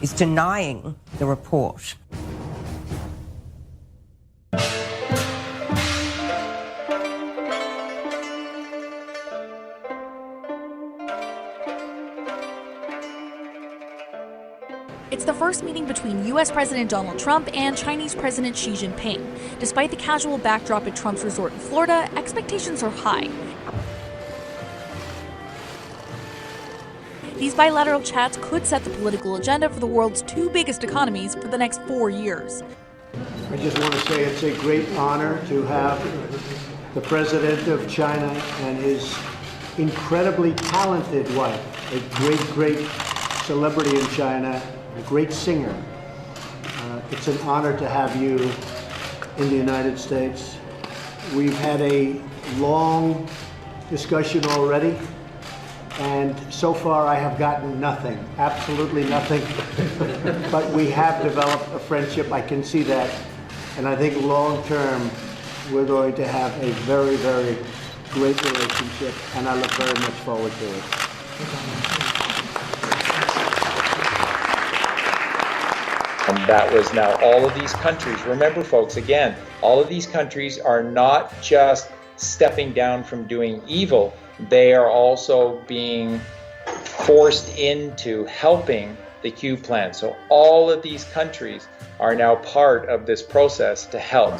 is denying the report. It's the first meeting between U.S. President Donald Trump and Chinese President Xi Jinping. Despite the casual backdrop at Trump's resort in Florida, expectations are high. These bilateral chats could set the political agenda for the world's two biggest economies for the next 4 years. I just want to say it's a great honor to have the President of China and his incredibly talented wife, a great celebrity in China, a great singer. It's an honor to have you in the United States. We've had a long discussion already. And so far I have gotten nothing, absolutely nothing. But we have developed a friendship, I can see that. And I think long term, we're going to have a very, very great relationship. And I look very much forward to it. And that was now all of these countries. Remember, folks, again, all of these countries are not just stepping down from doing evil. They are also being forced into helping the Q plan. So all of these countries are now part of this process to help.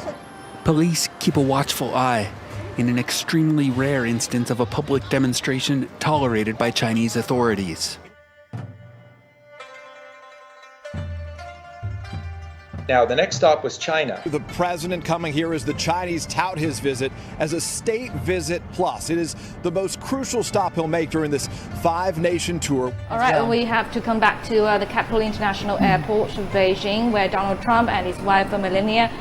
Police keep a watchful eye in an extremely rare instance of a public demonstration tolerated by Chinese authorities. Now, the next stop was China. The president coming here as the Chinese tout his visit as a state visit plus. It is the most crucial stop he'll make during this 5-nation tour. All right, we have to come back to the Capital International Airport of Beijing, where Donald Trump and his wife Melania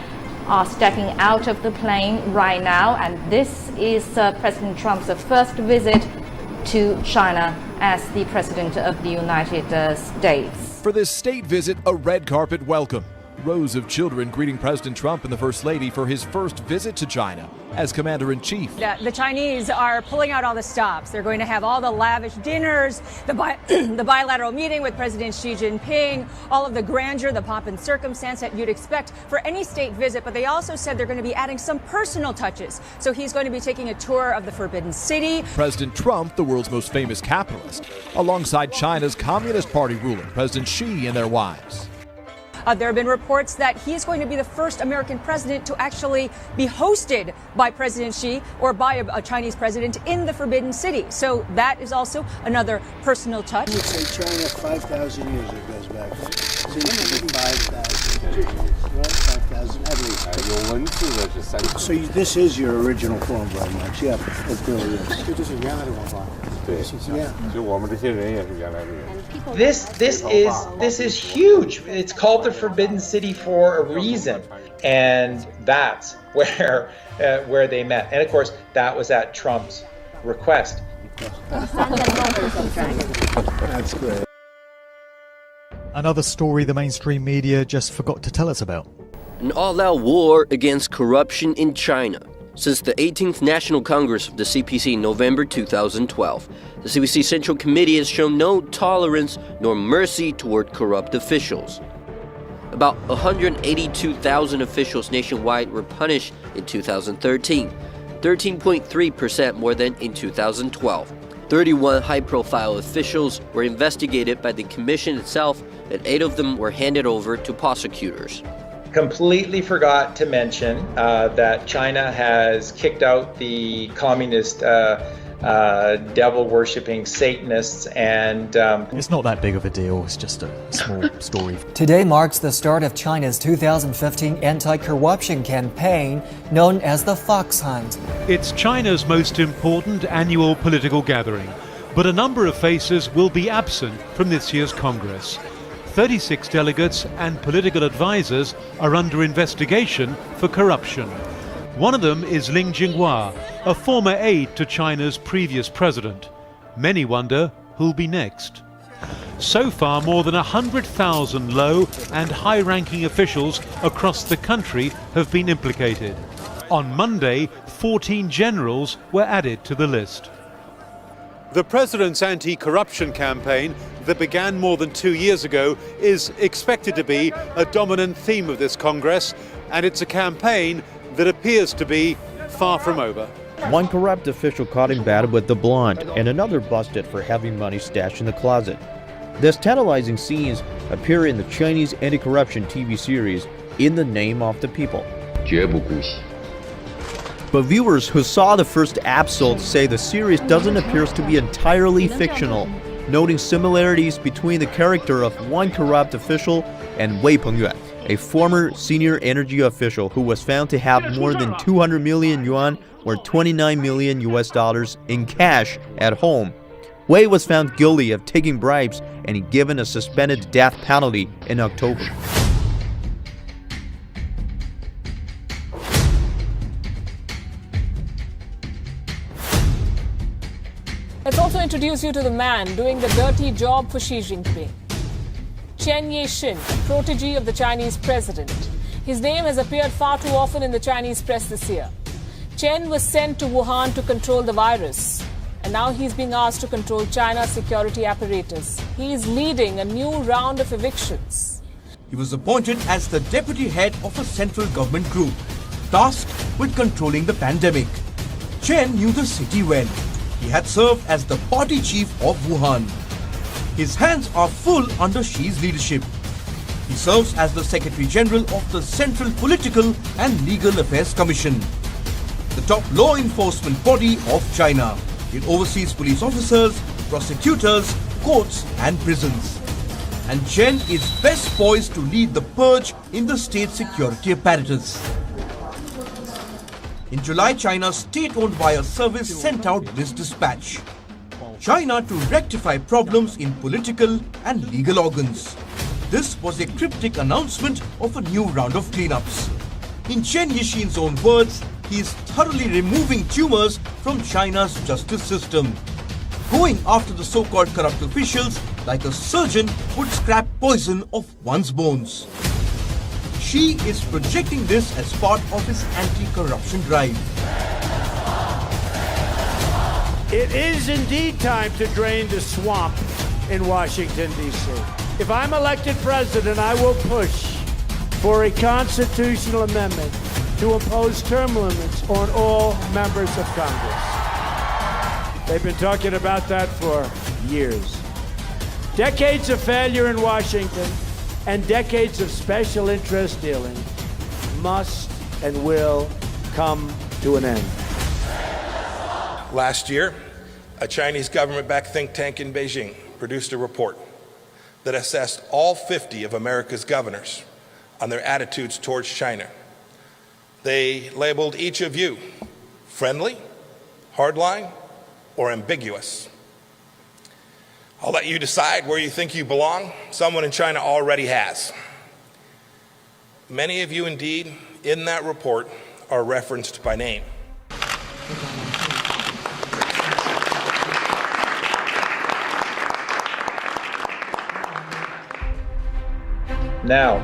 are stepping out of the plane right now. And this is President Trump's first visit to China as the President of the United States. For this state visit, a red carpet welcome. Rows of children greeting President Trump and the First Lady for his first visit to China as Commander-in-Chief. The Chinese are pulling out all the stops. They're going to have all the lavish dinners, the bilateral meeting with President Xi Jinping, all of the grandeur, the pomp and circumstance that you'd expect for any state visit. But they also said they're going to be adding some personal touches. So he's going to be taking a tour of the Forbidden City. President Trump, the world's most famous capitalist, alongside China's Communist Party ruler, President Xi and their wives. There have been reports that he's going to be the first American president to actually be hosted by President Xi or by a Chinese president in the Forbidden City. So that is also another personal touch. I would say China 5,000 years it goes back. Seems to be 5,000 years. Right? 5,000 at least. So this is your original form very much. Yeah, it really is. This is huge. It's called the Forbidden City for a reason, and that's where they met. And of course, that was at Trump's request. That's great. Another story the mainstream media just forgot to tell us about. An all-out war against corruption in China. Since the 18th National Congress of the CPC in November 2012, the CPC Central Committee has shown no tolerance nor mercy toward corrupt officials. About 182,000 officials nationwide were punished in 2013, 13.3% more than in 2012. 31 high-profile officials were investigated by the commission itself, and 8 of them were handed over to prosecutors. Completely forgot to mention that China has kicked out the communist devil-worshipping Satanists, and It's not that big of a deal, it's just a small story. Today marks the start of China's 2015 anti-corruption campaign known as the Fox Hunt. It's China's most important annual political gathering, but a number of faces will be absent from this year's Congress. 36 delegates and political advisors are under investigation for corruption. One of them is Ling Jinghua, a former aide to China's previous president. Many wonder who'll be next. So far, more than 100,000 low and high-ranking officials across the country have been implicated. On Monday, 14 generals were added to the list. The president's anti-corruption campaign that began more than 2 years ago is expected to be a dominant theme of this Congress, and it's a campaign that appears to be far from over. One corrupt official caught in bed with the blonde, and another busted for having money stashed in the closet. These tantalizing scenes appear in the Chinese anti-corruption TV series In the Name of the People. But viewers who saw the first episode say the series doesn't appear to be entirely fictional, noting similarities between the character of one corrupt official and Wei Pengyue, a former senior energy official who was found to have more than 200 million yuan or $29 million in cash at home. Wei was found guilty of taking bribes and given a suspended death penalty in October. Let's also introduce you to the man doing the dirty job for Xi Jinping. Chen Yixin, a protege of the Chinese president. His name has appeared far too often in the Chinese press this year. Chen was sent to Wuhan to control the virus, and now he's being asked to control China's security apparatus. He is leading a new round of evictions. He was appointed as the deputy head of a central government group, tasked with controlling the pandemic. Chen knew the city well. He had served as the party chief of Wuhan. His hands are full under Xi's leadership. He serves as the Secretary General of the Central Political and Legal Affairs Commission, the top law enforcement body of China. It oversees police officers, prosecutors, courts and prisons. And Chen is best poised to lead the purge in the state security apparatus. In July, China's state-owned wire service sent out this dispatch. China to rectify problems in political and legal organs. This was a cryptic announcement of a new round of cleanups. In Chen Yixin's own words, he is thoroughly removing tumors from China's justice system, going after the so-called corrupt officials like a surgeon would scrap poison off one's bones. Xi is projecting this as part of his anti-corruption drive. It is indeed time to drain the swamp in Washington, D.C. If I'm elected president, I will push for a constitutional amendment to impose term limits on all members of Congress. They've been talking about that for years. Decades of failure in Washington and decades of special interest dealing must and will come to an end. Last year, a Chinese government-backed think tank in Beijing produced a report that assessed all 50 of America's governors on their attitudes towards China. They labeled each of you friendly, hardline, or ambiguous. I'll let you decide where you think you belong. Someone in China already has. Many of you, indeed, in that report are referenced by name. Now,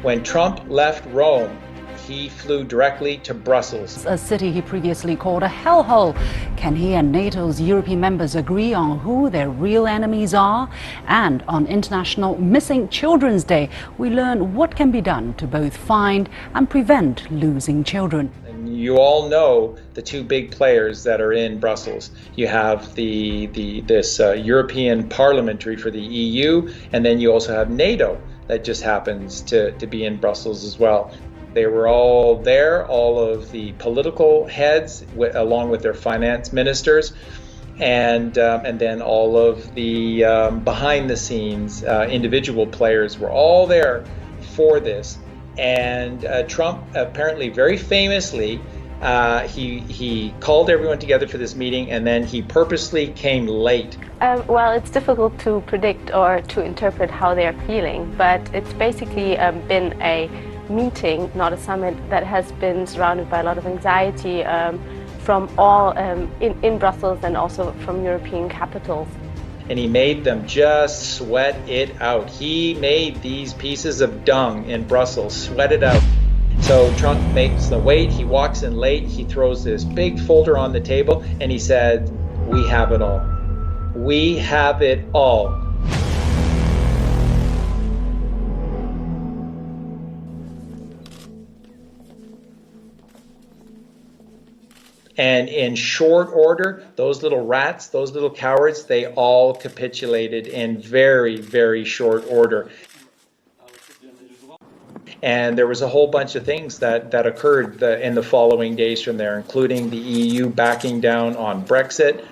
when Trump left Rome, he flew directly to Brussels. A city he previously called a hellhole. Can he and NATO's European members agree on who their real enemies are? And on International Missing Children's Day, we learn what can be done to both find and prevent losing children. You all know the two big players that are in Brussels. You have this European Parliamentary for the EU, and then you also have NATO that just happens to be in Brussels as well. They were all there, all of the political heads, along with their finance ministers, and then all of the behind-the-scenes individual players were all there for this. And Trump apparently very famously, he called everyone together for this meeting, and then he purposely came late. Well, it's difficult to predict or to interpret how they're feeling, but it's basically been a meeting, not a summit, that has been surrounded by a lot of anxiety from all in Brussels and also from European capitals. And he made them just sweat it out. He made these pieces of dung in Brussels sweat it out. So Trump makes them wait, he walks in late, he throws this big folder on the table, and he said, "We have it all. We have it all." And in short order, those little rats, those little cowards, they all capitulated in very, very short order. And there was a whole bunch of things that occurred in the following days from there, including the EU backing down on Brexit.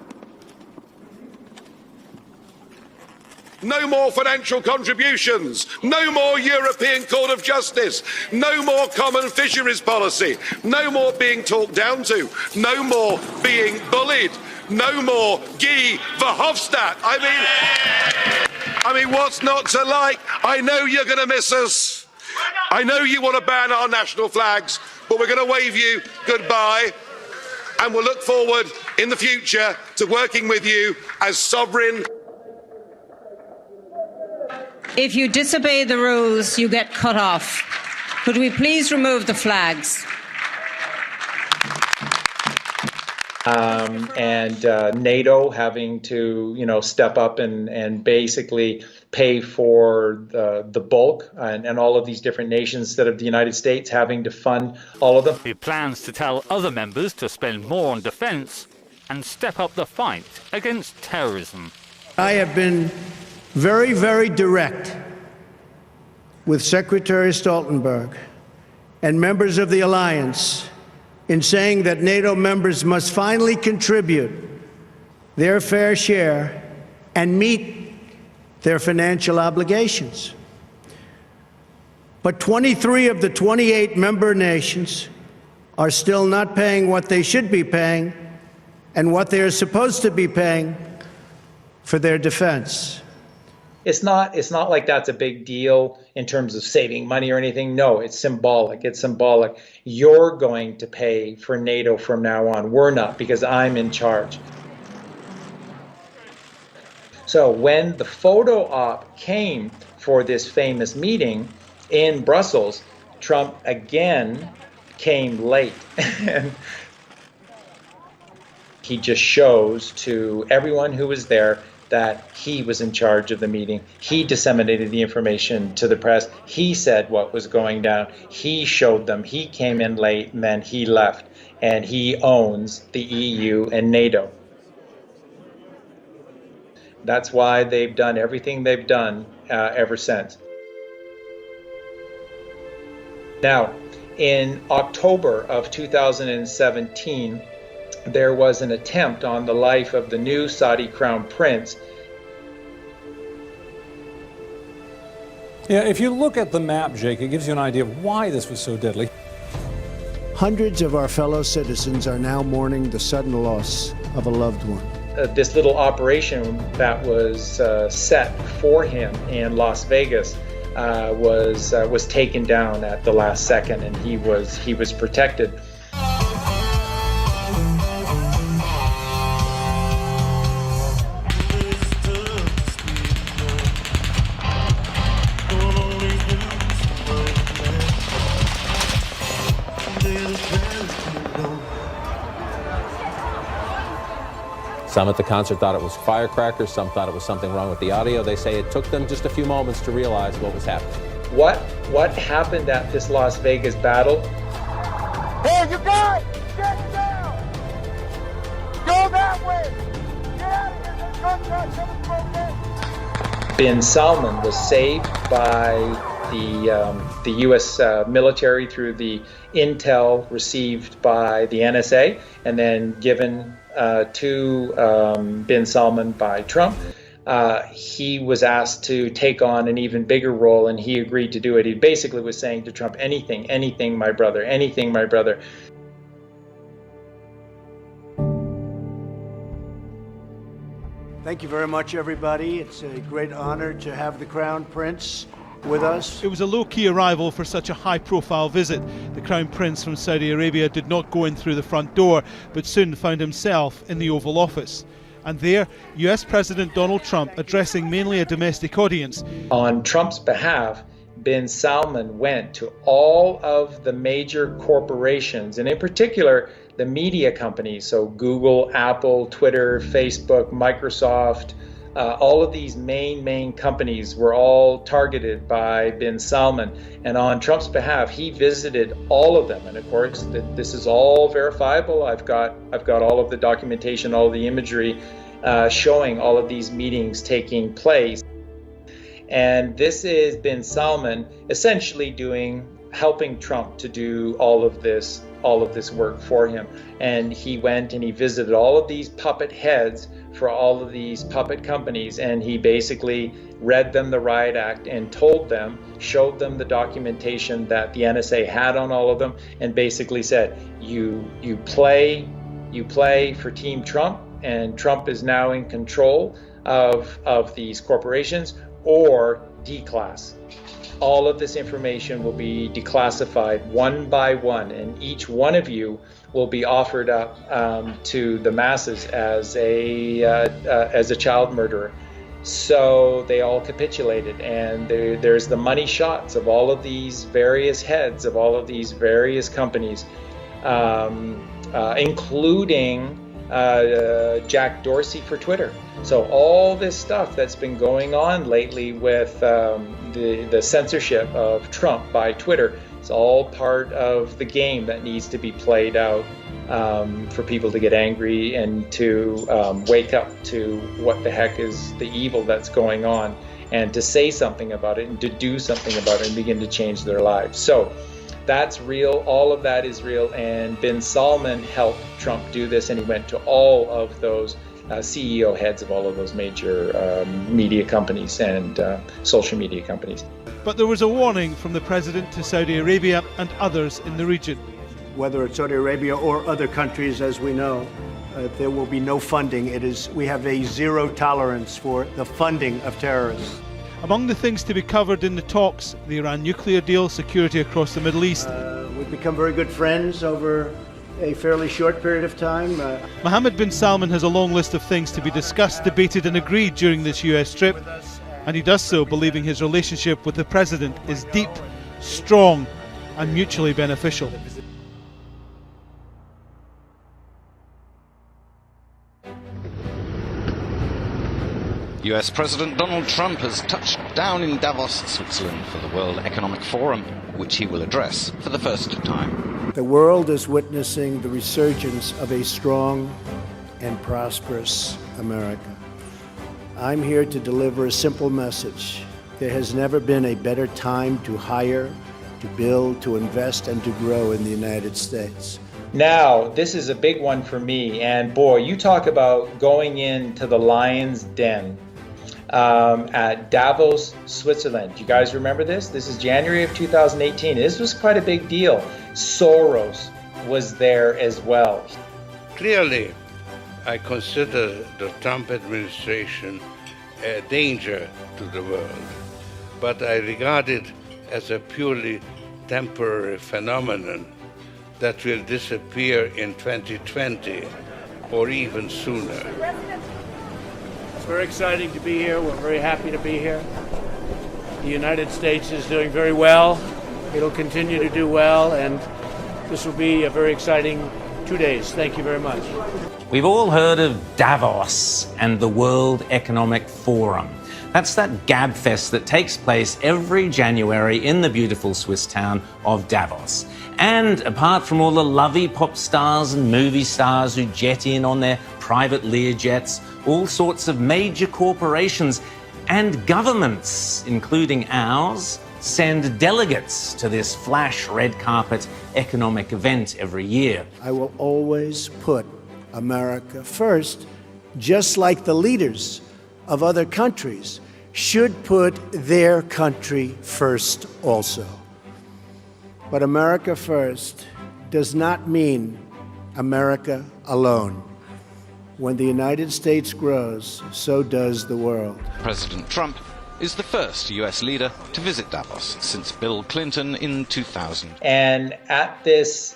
No more financial contributions, no more European Court of Justice, no more common fisheries policy, no more being talked down to, no more being bullied, no more Guy Verhofstadt. I mean, what's not to like? I know you're going to miss us. I know you want to ban our national flags, but we're going to wave you goodbye, and we'll look forward in the future to working with you as sovereign. If you disobey the rules, you get cut off. Could we please remove the flags? And NATO having to, step up and basically pay for the bulk, and all of these different nations instead of the United States having to fund all of them. He plans to tell other members to spend more on defence and step up the fight against terrorism. I have been very, very direct with Secretary Stoltenberg and members of the alliance in saying that NATO members must finally contribute their fair share and meet their financial obligations. But 23 of the 28 member nations are still not paying what they should be paying and what they are supposed to be paying for their defense. It's not like that's a big deal in terms of saving money or anything. No, it's symbolic. It's symbolic. You're going to pay for NATO from now on. We're not, because I'm in charge. So when the photo op came for this famous meeting in Brussels, Trump again came late. He just shows to everyone who was there that he was in charge of the meeting. He disseminated the information to the press. He said what was going down. He showed them. He came in late, and then he left. And he owns the EU and NATO. That's why they've done everything they've done ever since. Now, in October of 2017, there was an attempt on the life of the new Saudi crown prince. Yeah, if you look at the map, Jake, it gives you an idea of why this was so deadly. Hundreds of our fellow citizens are now mourning the sudden loss of a loved one. This little operation that was set for him in Las Vegas was taken down at the last second, and he was protected. Some at the concert thought it was firecrackers, some thought it was something wrong with the audio. They say it took them just a few moments to realize what was happening. What happened at this Las Vegas battle? Hey, you guys, get down! Go that way! Get out of here! There's gunshots coming from there! Bin Salman was saved by the U.S. military through the intel received by the NSA, and then given to Bin Salman by Trump. He was asked to take on an even bigger role, and he agreed to do it. He basically was saying to Trump, anything, my brother, anything, my brother. Thank you very much, everybody. It's a great honor to have the Crown Prince with us. It was a low-key arrival for such a high-profile visit. The Crown Prince from Saudi Arabia did not go in through the front door, but soon found himself in the Oval Office. And there, US President Donald Trump addressing mainly a domestic audience. On Trump's behalf, Bin Salman went to all of the major corporations, and in particular, the media companies, so Google, Apple, Twitter, Facebook, Microsoft, all of these main companies were all targeted by Bin Salman. And on Trump's behalf, he visited all of them. And of course, this is all verifiable. I've got all of the documentation, all of the imagery showing all of these meetings taking place. And this is Bin Salman essentially helping Trump to do all of this work for him. And he went and he visited all of these puppet heads for all of these puppet companies, and he basically read them the riot act and showed them the documentation that the NSA had on all of them, and basically said, you play for Team Trump, and Trump is now in control of these corporations, or declass. All of this information will be declassified one by one, and each one of you will be offered up to the masses as a child murderer. So they all capitulated, and there's the money shots of all of these various heads of all of these various companies, including Jack Dorsey for Twitter. So all this stuff that's been going on lately with the censorship of Trump by Twitter, it's all part of the game that needs to be played out for people to get angry and to wake up to what the heck is the evil that's going on, and to say something about it and to do something about it and begin to change their lives. So that's real. All of that is real. And Bin Salman helped Trump do this, and he went to all of those CEO heads of all of those major media companies and social media companies. But there was a warning from the president to Saudi Arabia and others in the region. Whether it's Saudi Arabia or other countries, as we know, there will be no funding. We have a zero tolerance for the funding of terrorists. Among the things to be covered in the talks, the Iran nuclear deal, security across the Middle East. We've become very good friends over a fairly short period of time. Mohammed bin Salman has a long list of things to be discussed, debated and agreed during this US trip, and he does so believing his relationship with the president is deep, strong and mutually beneficial. US President Donald Trump has touched down in Davos, Switzerland for the World Economic Forum, which he will address for the first time. The world is witnessing the resurgence of a strong and prosperous America. I'm here to deliver a simple message. There has never been a better time to hire, to build, to invest, and to grow in the United States. Now, this is a big one for me, and boy, you talk about going into the lion's den at Davos, Switzerland. Do you guys remember this? This is January of 2018. This was quite a big deal. Soros was there as well. Clearly, I consider the Trump administration a danger to the world, but I regard it as a purely temporary phenomenon that will disappear in 2020 or even sooner. It's very exciting to be here. We're very happy to be here. The United States is doing very well. It'll continue to do well, and this will be a very exciting 2 days. Thank you very much. We've all heard of Davos and the World Economic Forum. That's that gabfest that takes place every January in the beautiful Swiss town of Davos. And apart from all the lovely pop stars and movie stars who jet in on their private Learjets, all sorts of major corporations and governments, including ours, send delegates to this flash red carpet economic event every year. I will always put America first, just like the leaders of other countries should put their country first also. But America first does not mean America alone. When the United States grows, so does the world. President Trump is the first US leader to visit Davos since Bill Clinton in 2000. And at this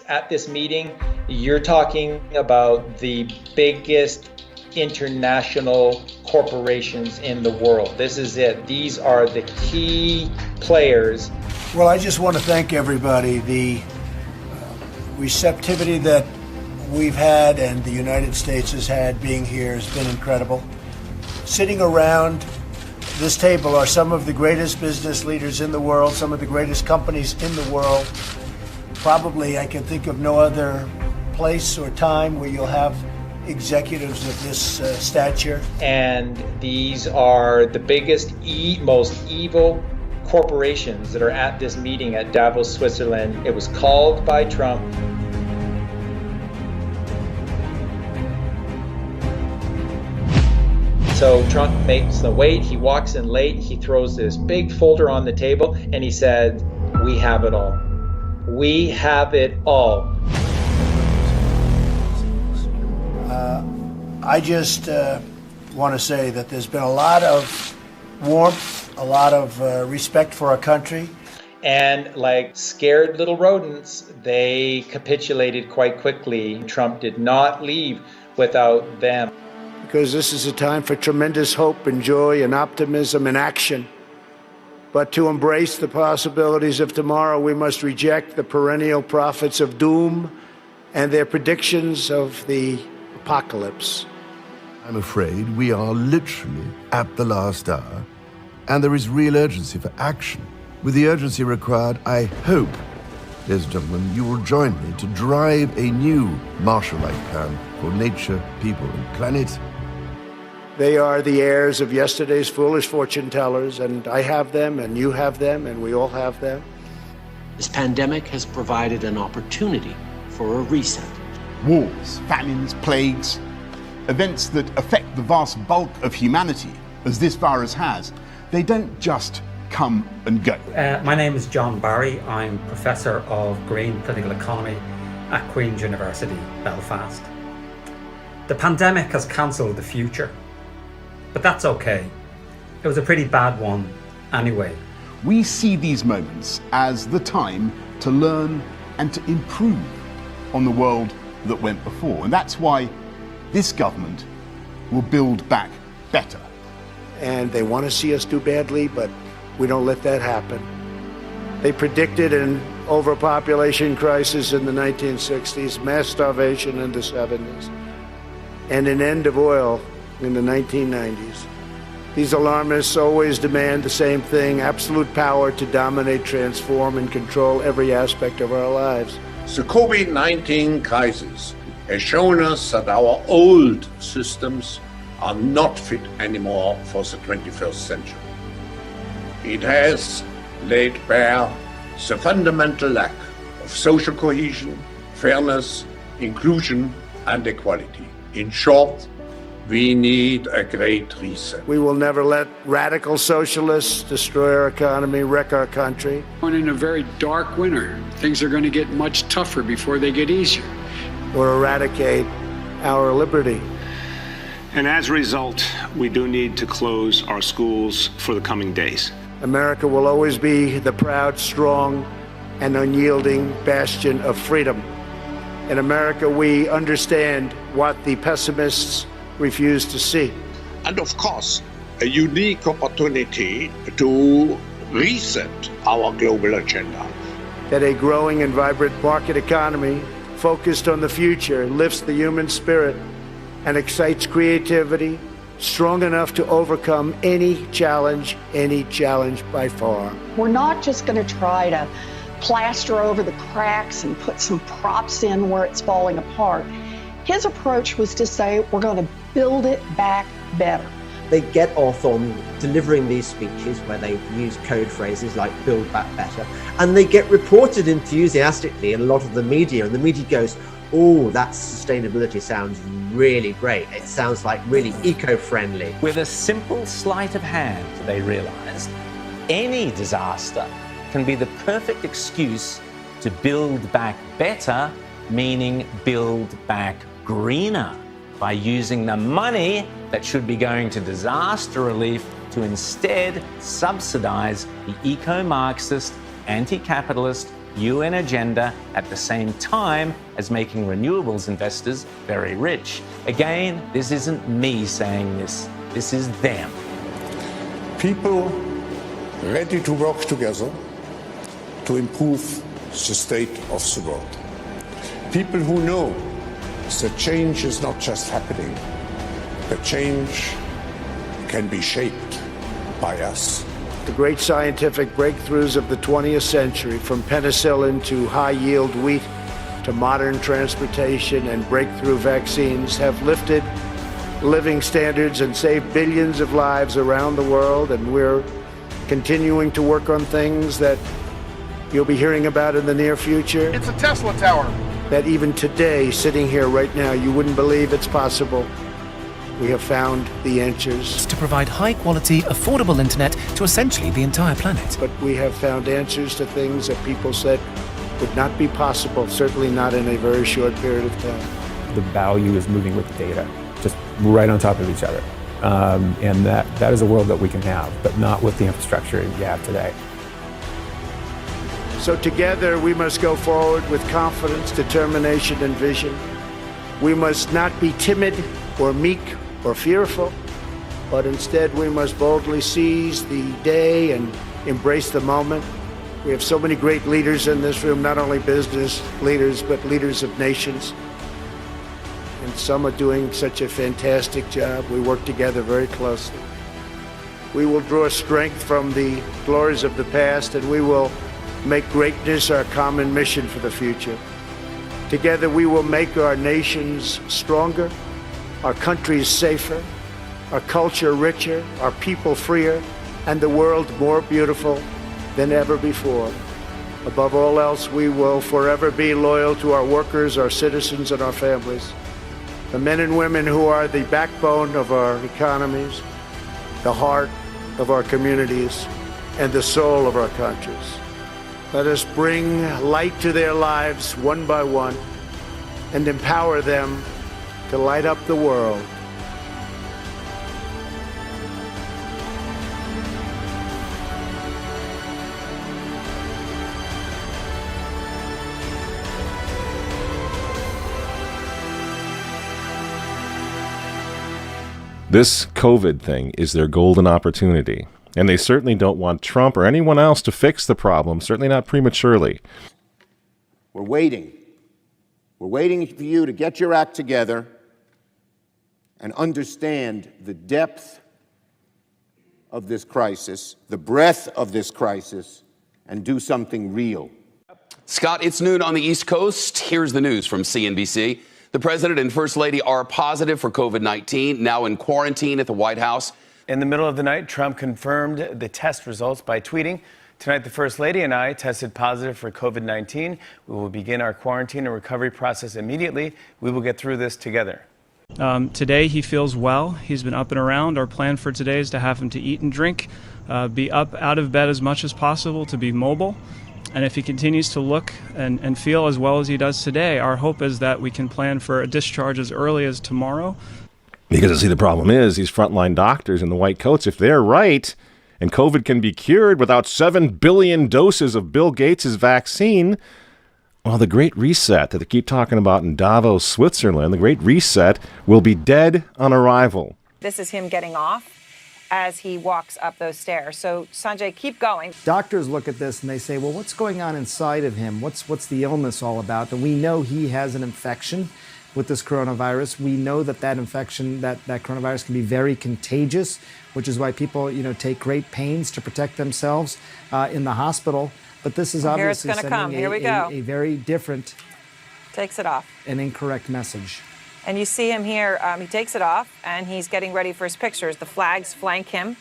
meeting, you're talking about the biggest international corporations in the world. This is it. These are the key players. Well, I just want to thank everybody. The receptivity that we've had and the United States has had being here has been incredible. Sitting around this table are some of the greatest business leaders in the world, some of the greatest companies in the world. Probably I can think of no other place or time where you'll have executives of this stature. And these are the biggest, most evil corporations that are at this meeting at Davos, Switzerland. It was called by Trump. So Trump makes the wait, he walks in late, he throws this big folder on the table, and he said, "We have it all. We have it all." I just want to say that there's been a lot of warmth, a lot of respect for our country. And like scared little rodents, they capitulated quite quickly. Trump did not leave without them. Because this is a time for tremendous hope and joy and optimism and action. But to embrace the possibilities of tomorrow, we must reject the perennial prophets of doom and their predictions of the apocalypse. I'm afraid we are literally at the last hour, and there is real urgency for action. With the urgency required, I hope, ladies and gentlemen, you will join me to drive a new Marshall-like plan for nature, people, and planet. They are the heirs of yesterday's foolish fortune tellers, and I have them, and you have them, and we all have them. This pandemic has provided an opportunity for a reset. Wars, famines, plagues, events that affect the vast bulk of humanity, as this virus has, they don't just come and go. My name is John Barry. I'm Professor of Green Political Economy at Queen's University, Belfast. The pandemic has cancelled the future, but that's okay. It was a pretty bad one anyway. We see these moments as the time to learn and to improve on the world that went before. And that's why this government will build back better. And they want to see us do badly, but we don't let that happen. They predicted an overpopulation crisis in the 1960s, mass starvation in the 70s, and an end of oil in the 1990s. These alarmists always demand the same thing: absolute power to dominate, transform, and control every aspect of our lives. The COVID-19 crisis has shown us that our old systems are not fit anymore for the 21st century. It has laid bare the fundamental lack of social cohesion, fairness, inclusion, and equality. In short, we need a great reset. We will never let radical socialists destroy our economy, wreck our country. Going in a very dark winter. Things are going to get much tougher before they get easier. Or eradicate our liberty. And as a result, we do need to close our schools for the coming days. America will always be the proud, strong, and unyielding bastion of freedom. In America, we understand what the pessimists refuse to see. And of course, a unique opportunity to reset our global agenda. That a growing and vibrant market economy focused on the future lifts the human spirit and excites creativity, strong enough to overcome any challenge by far. We're not just going to try to plaster over the cracks and put some props in where it's falling apart. His approach was to say, we're going to build it back better. They get off on delivering these speeches where they use code phrases like build back better, and they get reported enthusiastically in a lot of the media, and the media goes, oh, that sustainability sounds really great. It sounds like really eco-friendly. With a simple sleight of hand, they realized any disaster can be the perfect excuse to build back better, meaning build back greener, by using the money that should be going to disaster relief to instead subsidize the eco-Marxist, anti-capitalist UN agenda at the same time as making renewables investors very rich. Again, this isn't me saying this is them. People ready to work together to improve the state of the world. People who know that change is not just happening, but change can be shaped by us. The great scientific breakthroughs of the 20th century, from penicillin to high-yield wheat to modern transportation and breakthrough vaccines, have lifted living standards and saved billions of lives around the world, and we're continuing to work on things that you'll be hearing about in the near future. It's a Tesla tower. That even today, sitting here right now, you wouldn't believe it's possible. We have found the answers. To provide high-quality, affordable internet to essentially the entire planet. But we have found answers to things that people said would not be possible, certainly not in a very short period of time. The value is moving with the data, just right on top of each other. And that is a world that we can have, but not with the infrastructure you have today. So together we must go forward with confidence, determination, and vision. We must not be timid or meek or fearful, but instead we must boldly seize the day and embrace the moment. We have so many great leaders in this room, not only business leaders, but leaders of nations. And some are doing such a fantastic job. We work together very closely. We will draw strength from the glories of the past, and we will make greatness our common mission for the future. Together we will make our nations stronger, our countries safer, our culture richer, our people freer, and the world more beautiful than ever before. Above all else, we will forever be loyal to our workers, our citizens, and our families, the men and women who are the backbone of our economies, the heart of our communities, and the soul of our countries. Let us bring light to their lives one by one and empower them to light up the world. This COVID thing is their golden opportunity. And they certainly don't want Trump or anyone else to fix the problem, certainly not prematurely. We're waiting. We're waiting for you to get your act together and understand the depth of this crisis, the breadth of this crisis, and do something real. Scott, it's noon on the East Coast. Here's the news from CNBC. The president and first lady are positive for COVID-19, now in quarantine at the White House. In the middle of the night, Trump confirmed the test results by tweeting, Tonight, the First Lady and I tested positive for COVID-19. We will begin our quarantine and recovery process immediately. We will get through this together. Today he feels well. He's been up and around. Our plan for today is to have him to eat and drink, be up out of bed as much as possible, to be mobile. And if he continues to look and feel as well as he does today, our hope is that we can plan for a discharge as early as tomorrow. Because, see, the problem is these frontline doctors in the white coats, if they're right, and COVID can be cured without 7 billion doses of Bill Gates' vaccine, well, the Great Reset that they keep talking about in Davos, Switzerland, the Great Reset will be dead on arrival. This is him getting off as he walks up those stairs. So, Sanjay, keep going. Doctors look at this and they say, well, what's going on inside of him? What's the illness all about? And we know he has an infection with this coronavirus. We know that infection, that coronavirus can be very contagious, which is why people, take great pains to protect themselves in the hospital. But this is obviously sending a very different, takes it off, an incorrect message. And you see him here, he takes it off and he's getting ready for his pictures. The flags flank him.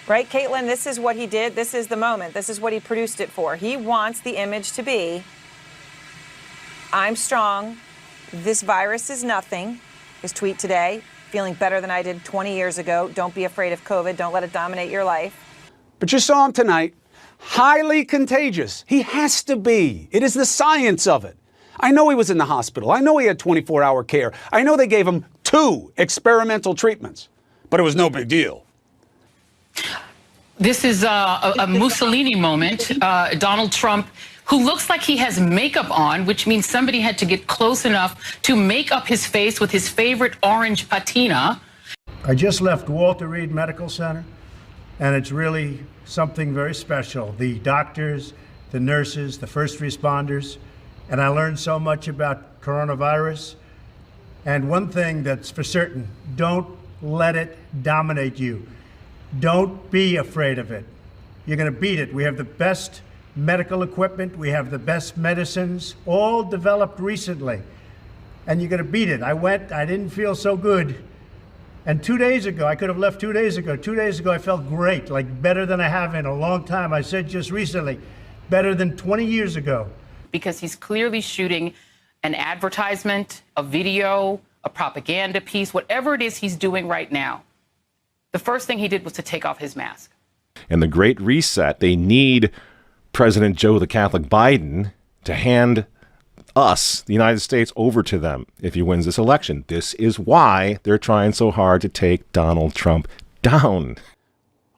Right, Caitlin, this is what he did. This is the moment. This is what he produced it for. He wants the image to be, I'm strong. This virus is nothing. His tweet today, feeling better than I did 20 years ago. Don't be afraid of COVID. Don't let it dominate your life. But you saw him tonight. Highly contagious. He has to be. It is the science of it. I know he was in the hospital. I know he had 24-hour care. I know they gave him 2 experimental treatments, but it was no big deal. This is a Mussolini moment. Donald Trump, who looks like he has makeup on, which means somebody had to get close enough to make up his face with his favorite orange patina. I just left Walter Reed Medical Center, and it's really something very special. The doctors, the nurses, the first responders, and I learned so much about coronavirus. And one thing that's for certain, don't let it dominate you. Don't be afraid of it. You're going to beat it. We have the best medical equipment. We have the best medicines, all developed recently. And you're going to beat it. I didn't feel so good. And 2 days ago, I could have left 2 days ago. 2 days ago, I felt great, like better than I have in a long time. I said just recently, better than 20 years ago. Because he's clearly shooting an advertisement, a video, a propaganda piece, whatever it is he's doing right now. The first thing he did was to take off his mask. And the Great Reset, they need President Joe the Catholic Biden to hand us, the United States, over to them if he wins this election. This is why they're trying so hard to take Donald Trump down.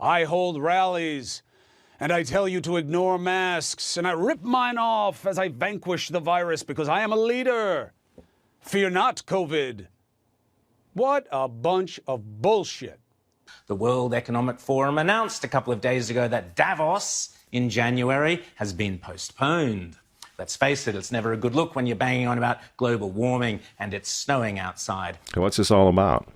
I hold rallies, and I tell you to ignore masks, and I rip mine off as I vanquish the virus because I am a leader. Fear not, COVID. What a bunch of bullshit. The World Economic Forum announced a couple of days ago that Davos in January has been postponed. Let's face it, it's never a good look when you're banging on about global warming and it's snowing outside. What's this all about?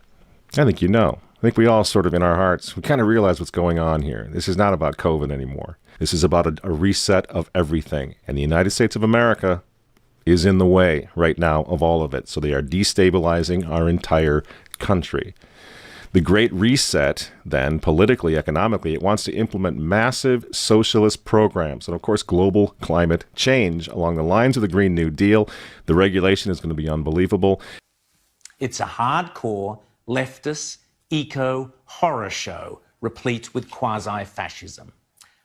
I think you know. I think we all sort of in our hearts, we kind of realize what's going on here. This is not about COVID anymore. This is about a reset of everything. And the United States of America is in the way right now of all of it. So they are destabilizing our entire country. The Great Reset, then, politically, economically, it wants to implement massive socialist programs and, of course, global climate change along the lines of the Green New Deal. The regulation is going to be unbelievable. It's a hardcore leftist eco-horror show replete with quasi-fascism.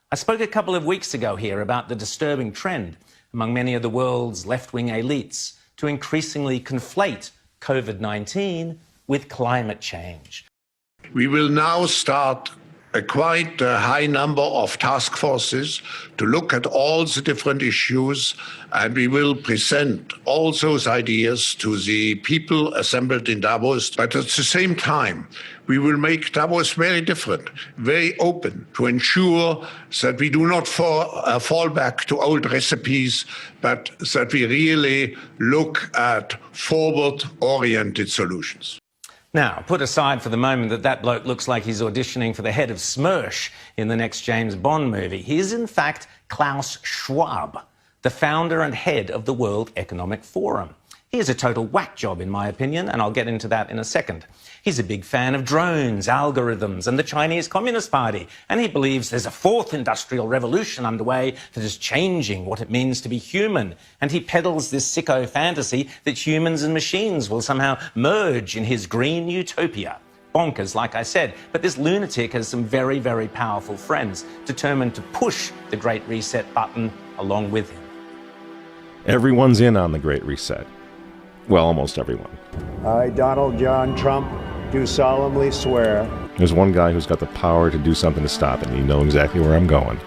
I spoke a couple of weeks ago here about the disturbing trend among many of the world's left-wing elites to increasingly conflate COVID-19 with climate change. We will now start a quite high number of task forces to look at all the different issues, and we will present all those ideas to the people assembled in Davos. But at the same time, we will make Davos very different, very open, to ensure that we do not fall back to old recipes, but that we really look at forward-oriented solutions. Now, put aside for the moment that bloke looks like he's auditioning for the head of Smersh in the next James Bond movie. He is, in fact, Klaus Schwab, the founder and head of the World Economic Forum. He is a total whack job, in my opinion, and I'll get into that in a second. He's a big fan of drones, algorithms, and the Chinese Communist Party, and he believes there's a fourth industrial revolution underway that is changing what it means to be human. And he peddles this sicko fantasy that humans and machines will somehow merge in his green utopia. Bonkers, like I said, but this lunatic has some very, very powerful friends determined to push the Great Reset button along with him. Everyone's in on the Great Reset. Well, almost everyone. I, Donald John Trump, do solemnly swear. There's one guy who's got the power to do something to stop it, and you know exactly where I'm going.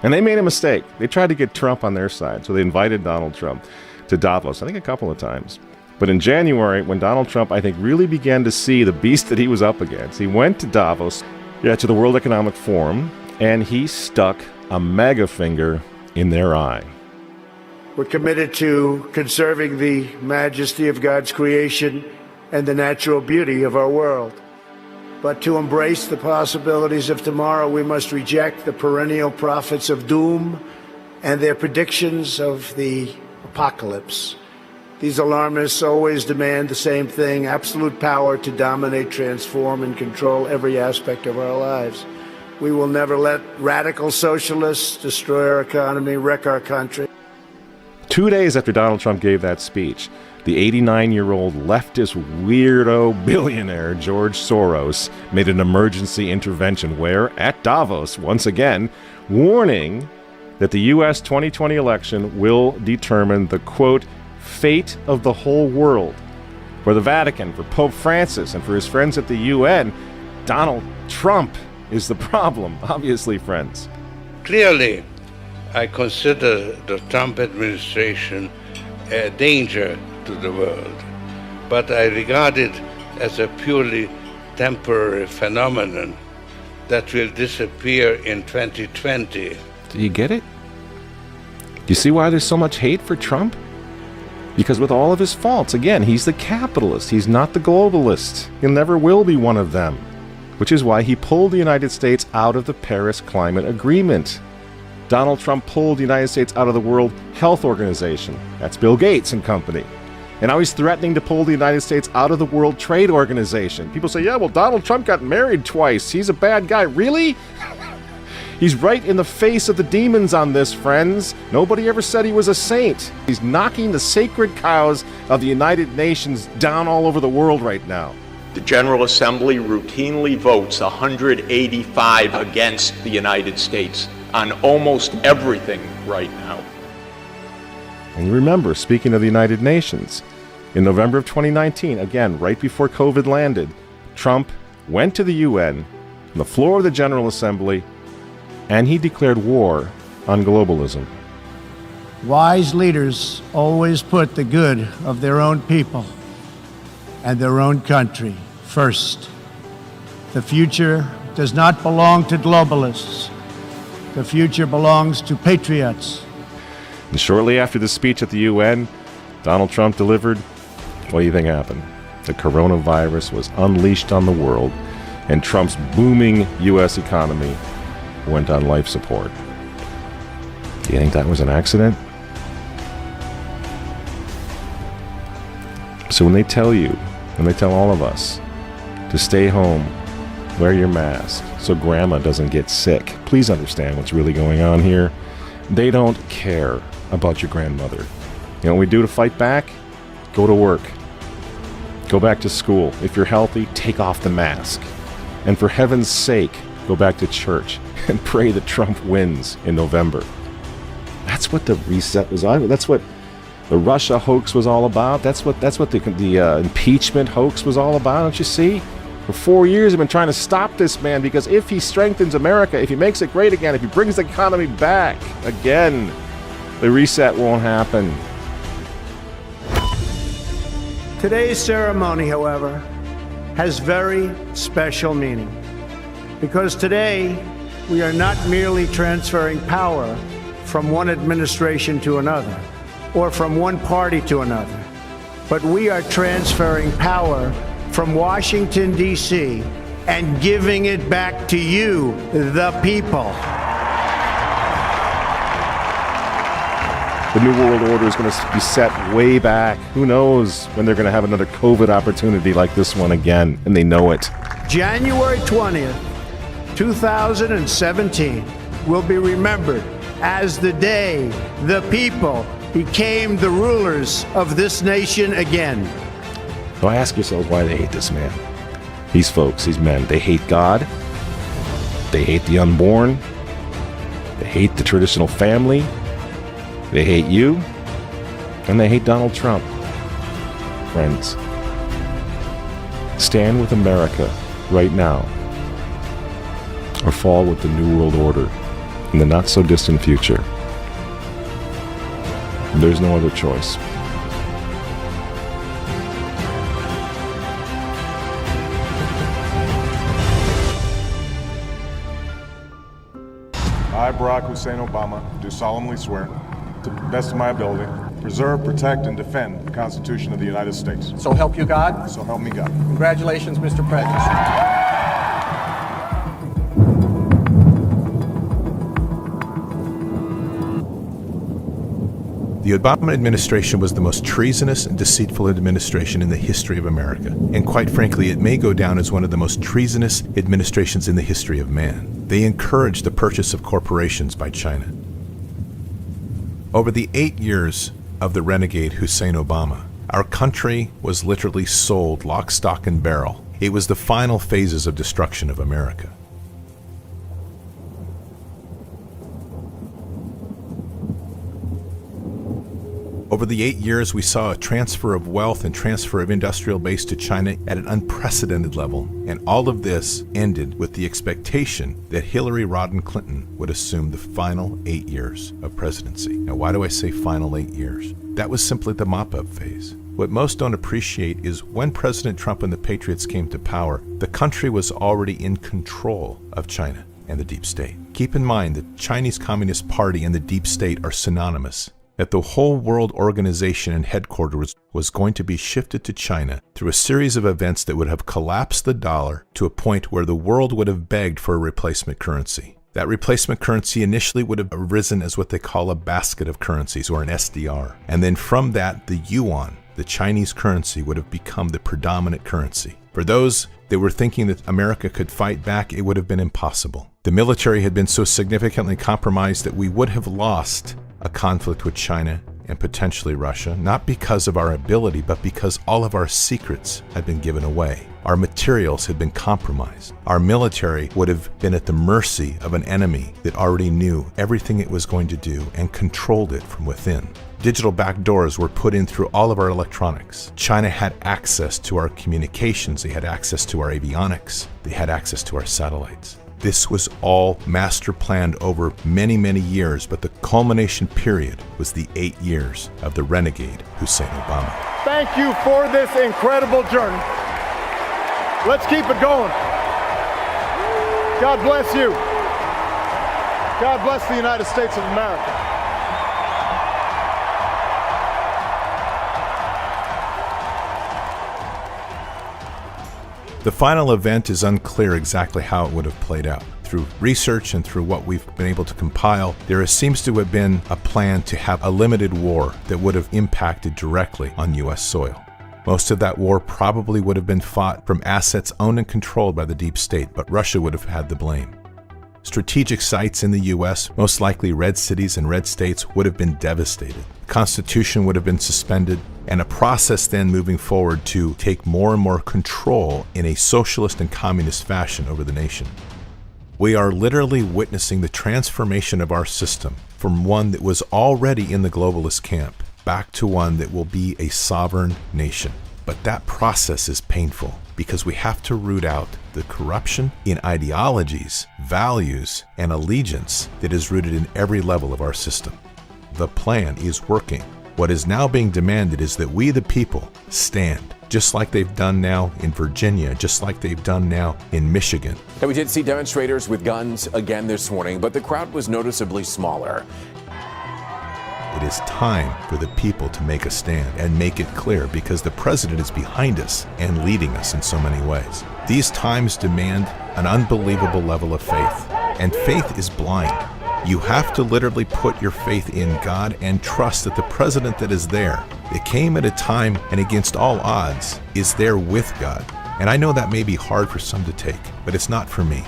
And they made a mistake. They tried to get Trump on their side, so they invited Donald Trump to Davos, I think a couple of times. But in January, when Donald Trump, I think, really began to see the beast that he was up against, he went to Davos, to the World Economic Forum, and he stuck a mega finger in their eye. We're committed to conserving the majesty of God's creation and the natural beauty of our world. But to embrace the possibilities of tomorrow, we must reject the perennial prophets of doom and their predictions of the apocalypse. These alarmists always demand the same thing: absolute power to dominate, transform, and control every aspect of our lives. We will never let radical socialists destroy our economy, wreck our country. 2 days after Donald Trump gave that speech, the 89-year-old leftist weirdo billionaire George Soros made an emergency intervention where, at Davos, once again, warning that the U.S. 2020 election will determine the, quote, fate of the whole world. For the Vatican, for Pope Francis, and for his friends at the UN, Donald Trump is the problem, obviously, friends. Clearly, I consider the Trump administration a danger to the world, but I regard it as a purely temporary phenomenon that will disappear in 2020. Do you get it? Do you see why there's so much hate for Trump? Because with all of his faults, again, he's the capitalist. He's not the globalist. He never will be one of them, which is why he pulled the United States out of the Paris Climate Agreement. Donald Trump pulled the United States out of the World Health Organization. That's Bill Gates and company. And now he's threatening to pull the United States out of the World Trade Organization. People say, yeah, well, Donald Trump got married twice. He's a bad guy. Really? He's right in the face of the demons on this, friends. Nobody ever said he was a saint. He's knocking the sacred cows of the United Nations down all over the world right now. The General Assembly routinely votes 185 against the United States on almost everything right now. And you remember, speaking of the United Nations, in November of 2019, again, right before COVID landed, Trump went to the UN, on the floor of the General Assembly, and he declared war on globalism. Wise leaders always put the good of their own people and their own country first. The future does not belong to globalists. The future belongs to patriots. And shortly after the speech at the UN, Donald Trump delivered, what do you think happened? The coronavirus was unleashed on the world, and Trump's booming U.S. economy went on life support. Do you think that was an accident? So when they tell you, when they tell all of us to stay home, wear your mask so grandma doesn't get sick, please understand what's really going on here. They don't care about your grandmother. You know what we do to fight back? Go to work. Go back to school. If you're healthy, take off the mask. And for heaven's sake, go back to church and pray that Trump wins in November. That's what the reset was on. That's what the Russia hoax was all about. That's what the impeachment hoax was all about. Don't you see? For 4 years, I've been trying to stop this man, because if he strengthens America, if he makes it great again, if he brings the economy back again, the reset won't happen. Today's ceremony, however, has very special meaning, because today we are not merely transferring power from one administration to another or from one party to another, but we are transferring power from Washington, D.C., and giving it back to you, the people. The New World Order is going to be set way back. Who knows when they're going to have another COVID opportunity like this one again, and they know it. January 20th, 2017 will be remembered as the day the people became the rulers of this nation again. So ask yourselves why they hate this man. These folks, these men, they hate God. They hate the unborn. They hate the traditional family. They hate you. And they hate Donald Trump. Friends, stand with America right now, or fall with the New World Order in the not-so-distant future. There's no other choice. I, Barack Hussein Obama, do solemnly swear, to the best of my ability, preserve, protect, and defend the Constitution of the United States. So help you God? So help me God. Congratulations, Mr. President. The Obama administration was the most treasonous and deceitful administration in the history of America. And quite frankly, it may go down as one of the most treasonous administrations in the history of man. They encouraged the purchase of corporations by China. Over the 8 years of the renegade Hussein Obama, our country was literally sold lock, stock, and barrel. It was the final phases of destruction of America. Over the 8 years, we saw a transfer of wealth and transfer of industrial base to China at an unprecedented level. And all of this ended with the expectation that Hillary Rodham Clinton would assume the final 8 years of presidency. Now, why do I say final 8 years? That was simply the mop-up phase. What most don't appreciate is when President Trump and the Patriots came to power, the country was already in control of China and the deep state. Keep in mind the Chinese Communist Party and the deep state are synonymous. That the whole world organization and headquarters was going to be shifted to China through a series of events that would have collapsed the dollar to a point where the world would have begged for a replacement currency. That replacement currency initially would have arisen as what they call a basket of currencies, or an SDR. And then from that, the yuan, the Chinese currency, would have become the predominant currency. For those that were thinking that America could fight back, it would have been impossible. The military had been so significantly compromised that we would have lost a conflict with China and potentially Russia, not because of our ability, but because all of our secrets had been given away. Our materials had been compromised. Our military would have been at the mercy of an enemy that already knew everything it was going to do and controlled it from within. Digital backdoors were put in through all of our electronics. China had access to our communications. They had access to our avionics. They had access to our satellites. This was all master planned over many, many years, but the culmination period was the 8 years of the renegade Hussein Obama. Thank you for this incredible journey. Let's keep it going. God bless you. God bless the United States of America. The final event is unclear exactly how it would have played out. Through research and through what we've been able to compile, there seems to have been a plan to have a limited war that would have impacted directly on U.S. soil. Most of that war probably would have been fought from assets owned and controlled by the deep state, but Russia would have had the blame. Strategic sites in the U.S., most likely red cities and red states, would have been devastated. The Constitution would have been suspended, and a process then moving forward to take more and more control in a socialist and communist fashion over the nation. We are literally witnessing the transformation of our system from one that was already in the globalist camp back to one that will be a sovereign nation. But that process is painful because we have to root out the corruption in ideologies, values, and allegiance that is rooted in every level of our system. The plan is working. What is now being demanded is that we, the people, stand, just like they've done now in Virginia, just like they've done now in Michigan. Now, we did see demonstrators with guns again this morning, but the crowd was noticeably smaller. It is time for the people to make a stand and make it clear, because the president is behind us and leading us in so many ways. These times demand an unbelievable level of faith, and faith is blind. You have to literally put your faith in God and trust that the president that is there, that came at a time and against all odds, is there with God. And I know that may be hard for some to take, but it's not for me.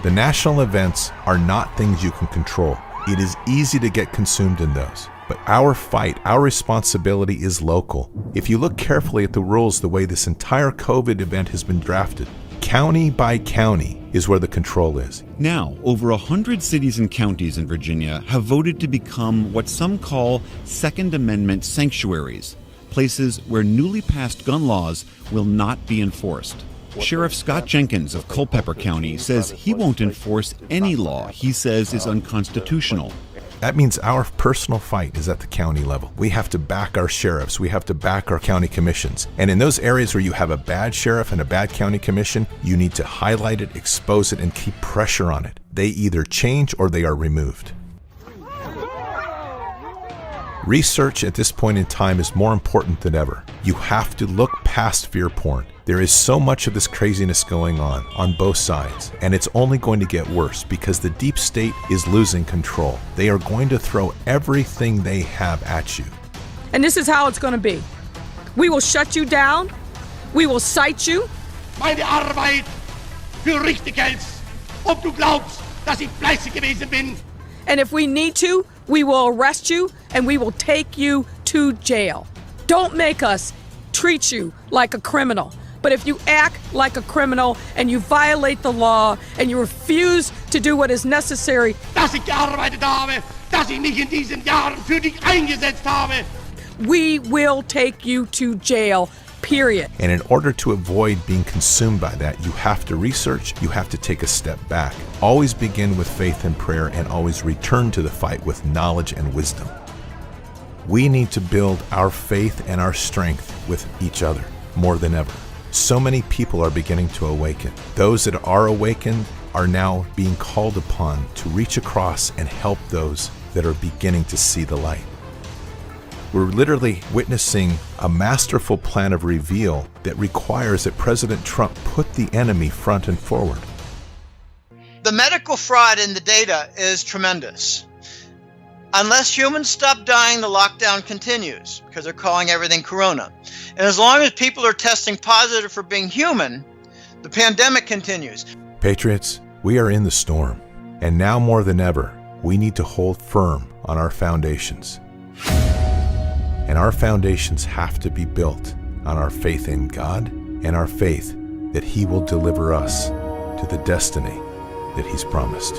The national events are not things you can control. It is easy to get consumed in those. But our fight, our responsibility is local. If you look carefully at the rules, the way this entire COVID event has been drafted, county by county is where the control is. Now, over 100 cities and counties in Virginia have voted to become what some call Second Amendment sanctuaries, places where newly passed gun laws will not be enforced. Sheriff Scott Jenkins of Culpeper County says he won't enforce any law he says is unconstitutional. That means our personal fight is at the county level. We have to back our sheriffs. We have to back our county commissions. And in those areas where you have a bad sheriff and a bad county commission, you need to highlight it, expose it, and keep pressure on it. They either change or they are removed. Research at this point in time is more important than ever. You have to look past fear porn. There is so much of this craziness going on both sides, and it's only going to get worse because the deep state is losing control. They are going to throw everything they have at you. And this is how it's going to be. We will shut you down. We will cite you. Meine Arbeit für richtig hältst, ob du glaubst, dass ich fleißig gewesen bin. And if we need to, we will arrest you and we will take you to jail. Don't make us treat you like a criminal. But if you act like a criminal and you violate the law and you refuse to do what is necessary, dass ich gearbeitet habe, dass ich mich in diesen Jahren für dich eingesetzt habe, we will take you to jail, period. And in order to avoid being consumed by that, you have to research, you have to take a step back. Always begin with faith and prayer and always return to the fight with knowledge and wisdom. We need to build our faith and our strength with each other more than ever. So many people are beginning to awaken. Those that are awakened are now being called upon to reach across and help those that are beginning to see the light. We're literally witnessing a masterful plan of reveal that requires that President Trump put the enemy front and forward. The medical fraud in the data is tremendous. Unless humans stop dying, the lockdown continues because they're calling everything corona. And as long as people are testing positive for being human, the pandemic continues. Patriots, we are in the storm. And now more than ever, we need to hold firm on our foundations. And our foundations have to be built on our faith in God and our faith that He will deliver us to the destiny that He's promised.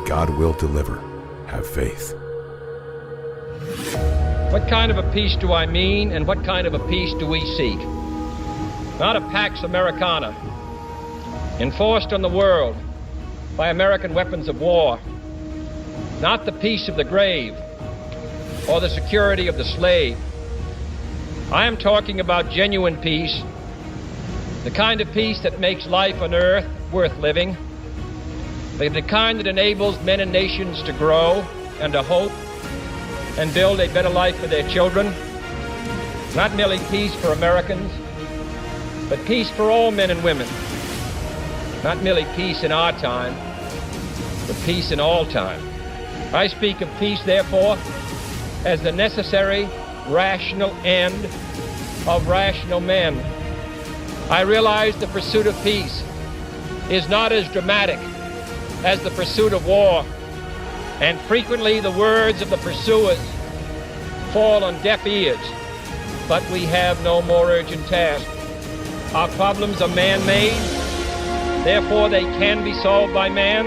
God will deliver. Have faith. What kind of a peace do I mean, and what kind of a peace do we seek? Not a Pax Americana, enforced on the world by American weapons of war. Not the peace of the grave or the security of the slave. I am talking about genuine peace, the kind of peace that makes life on earth worth living, the kind that enables men and nations to grow and to hope and build a better life for their children. Not merely peace for Americans, but peace for all men and women. Not merely peace in our time, but peace in all time. I speak of peace, therefore, as the necessary, rational end of rational men. I realize the pursuit of peace is not as dramatic as the pursuit of war, and frequently the words of the pursuers fall on deaf ears. But we have no more urgent task. Our problems are man-made, therefore they can be solved by man.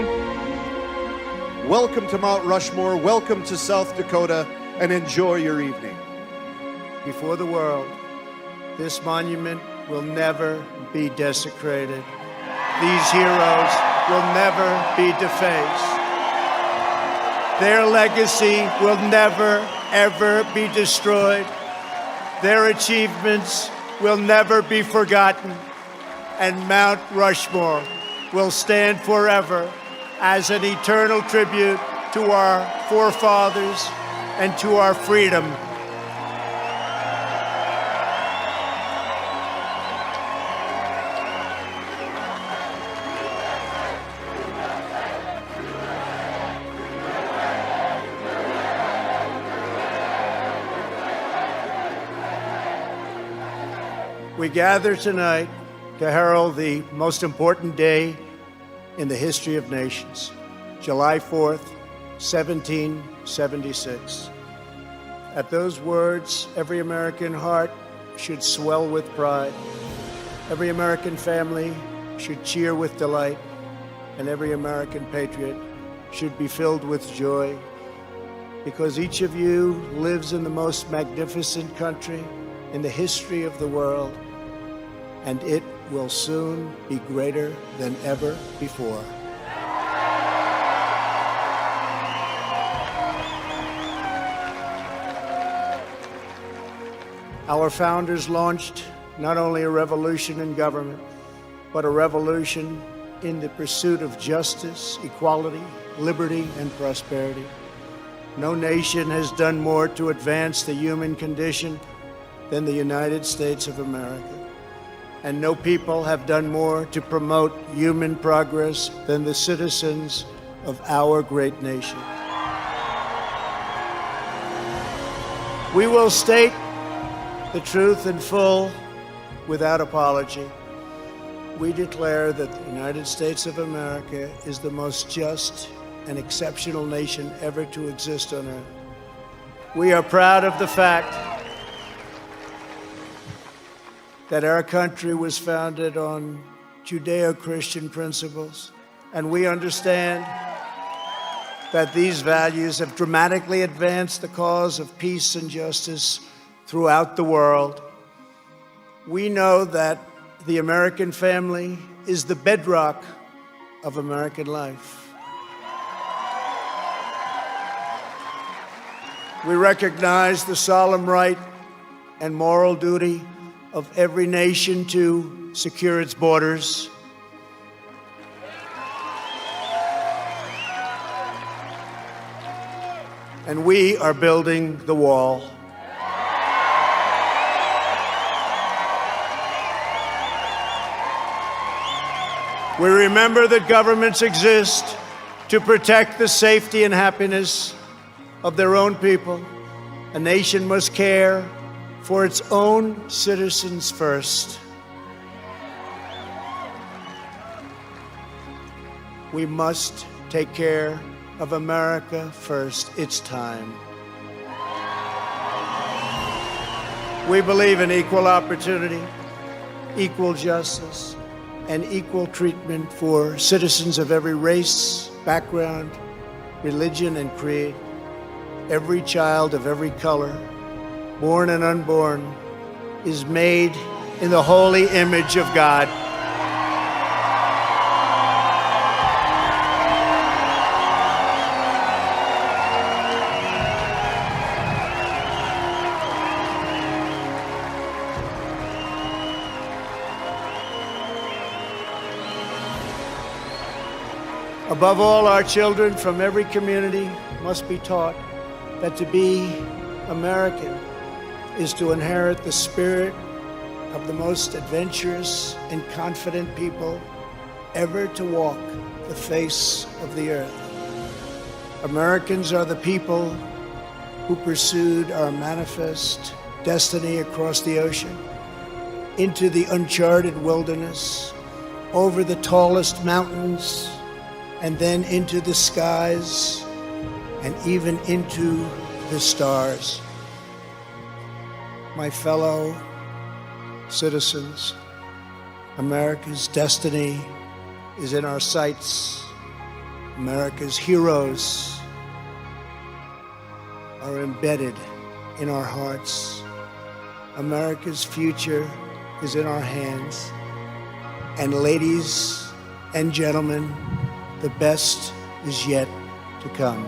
Welcome to Mount Rushmore, welcome to South Dakota, and enjoy your evening. Before the world, this monument will never be desecrated. These heroes will never be defaced. Their legacy will never, ever be destroyed. Their achievements will never be forgotten. And Mount Rushmore will stand forever as an eternal tribute to our forefathers and to our freedom. We gather tonight to herald the most important day in the history of nations, July 4th, 1776. At those words, every American heart should swell with pride. Every American family should cheer with delight, and every American patriot should be filled with joy, because each of you lives in the most magnificent country in the history of the world, and it will soon be greater than ever before. Our founders launched not only a revolution in government, but a revolution in the pursuit of justice, equality, liberty, and prosperity. No nation has done more to advance the human condition than the United States of America. And no people have done more to promote human progress than the citizens of our great nation. We will state the truth in full, without apology. We declare that the United States of America is the most just and exceptional nation ever to exist on earth. We are proud of the fact that our country was founded on Judeo-Christian principles, and we understand that these values have dramatically advanced the cause of peace and justice throughout the world. We know that the American family is the bedrock of American life. We recognize the solemn right and moral duty of every nation to secure its borders. And we are building the wall. We remember that governments exist to protect the safety and happiness of their own people. A nation must care for its own citizens first. We must take care of America first. It's time. We believe in equal opportunity, equal justice, and equal treatment for citizens of every race, background, religion, and creed. Every child of every color, born and unborn, is made in the holy image of God. Above all, our children from every community must be taught that to be American is to inherit the spirit of the most adventurous and confident people ever to walk the face of the earth. Americans are the people who pursued our manifest destiny across the ocean, into the uncharted wilderness, over the tallest mountains, and then into the skies, and even into the stars. My fellow citizens, America's destiny is in our sights. America's heroes are embedded in our hearts. America's future is in our hands. And ladies and gentlemen, the best is yet to come.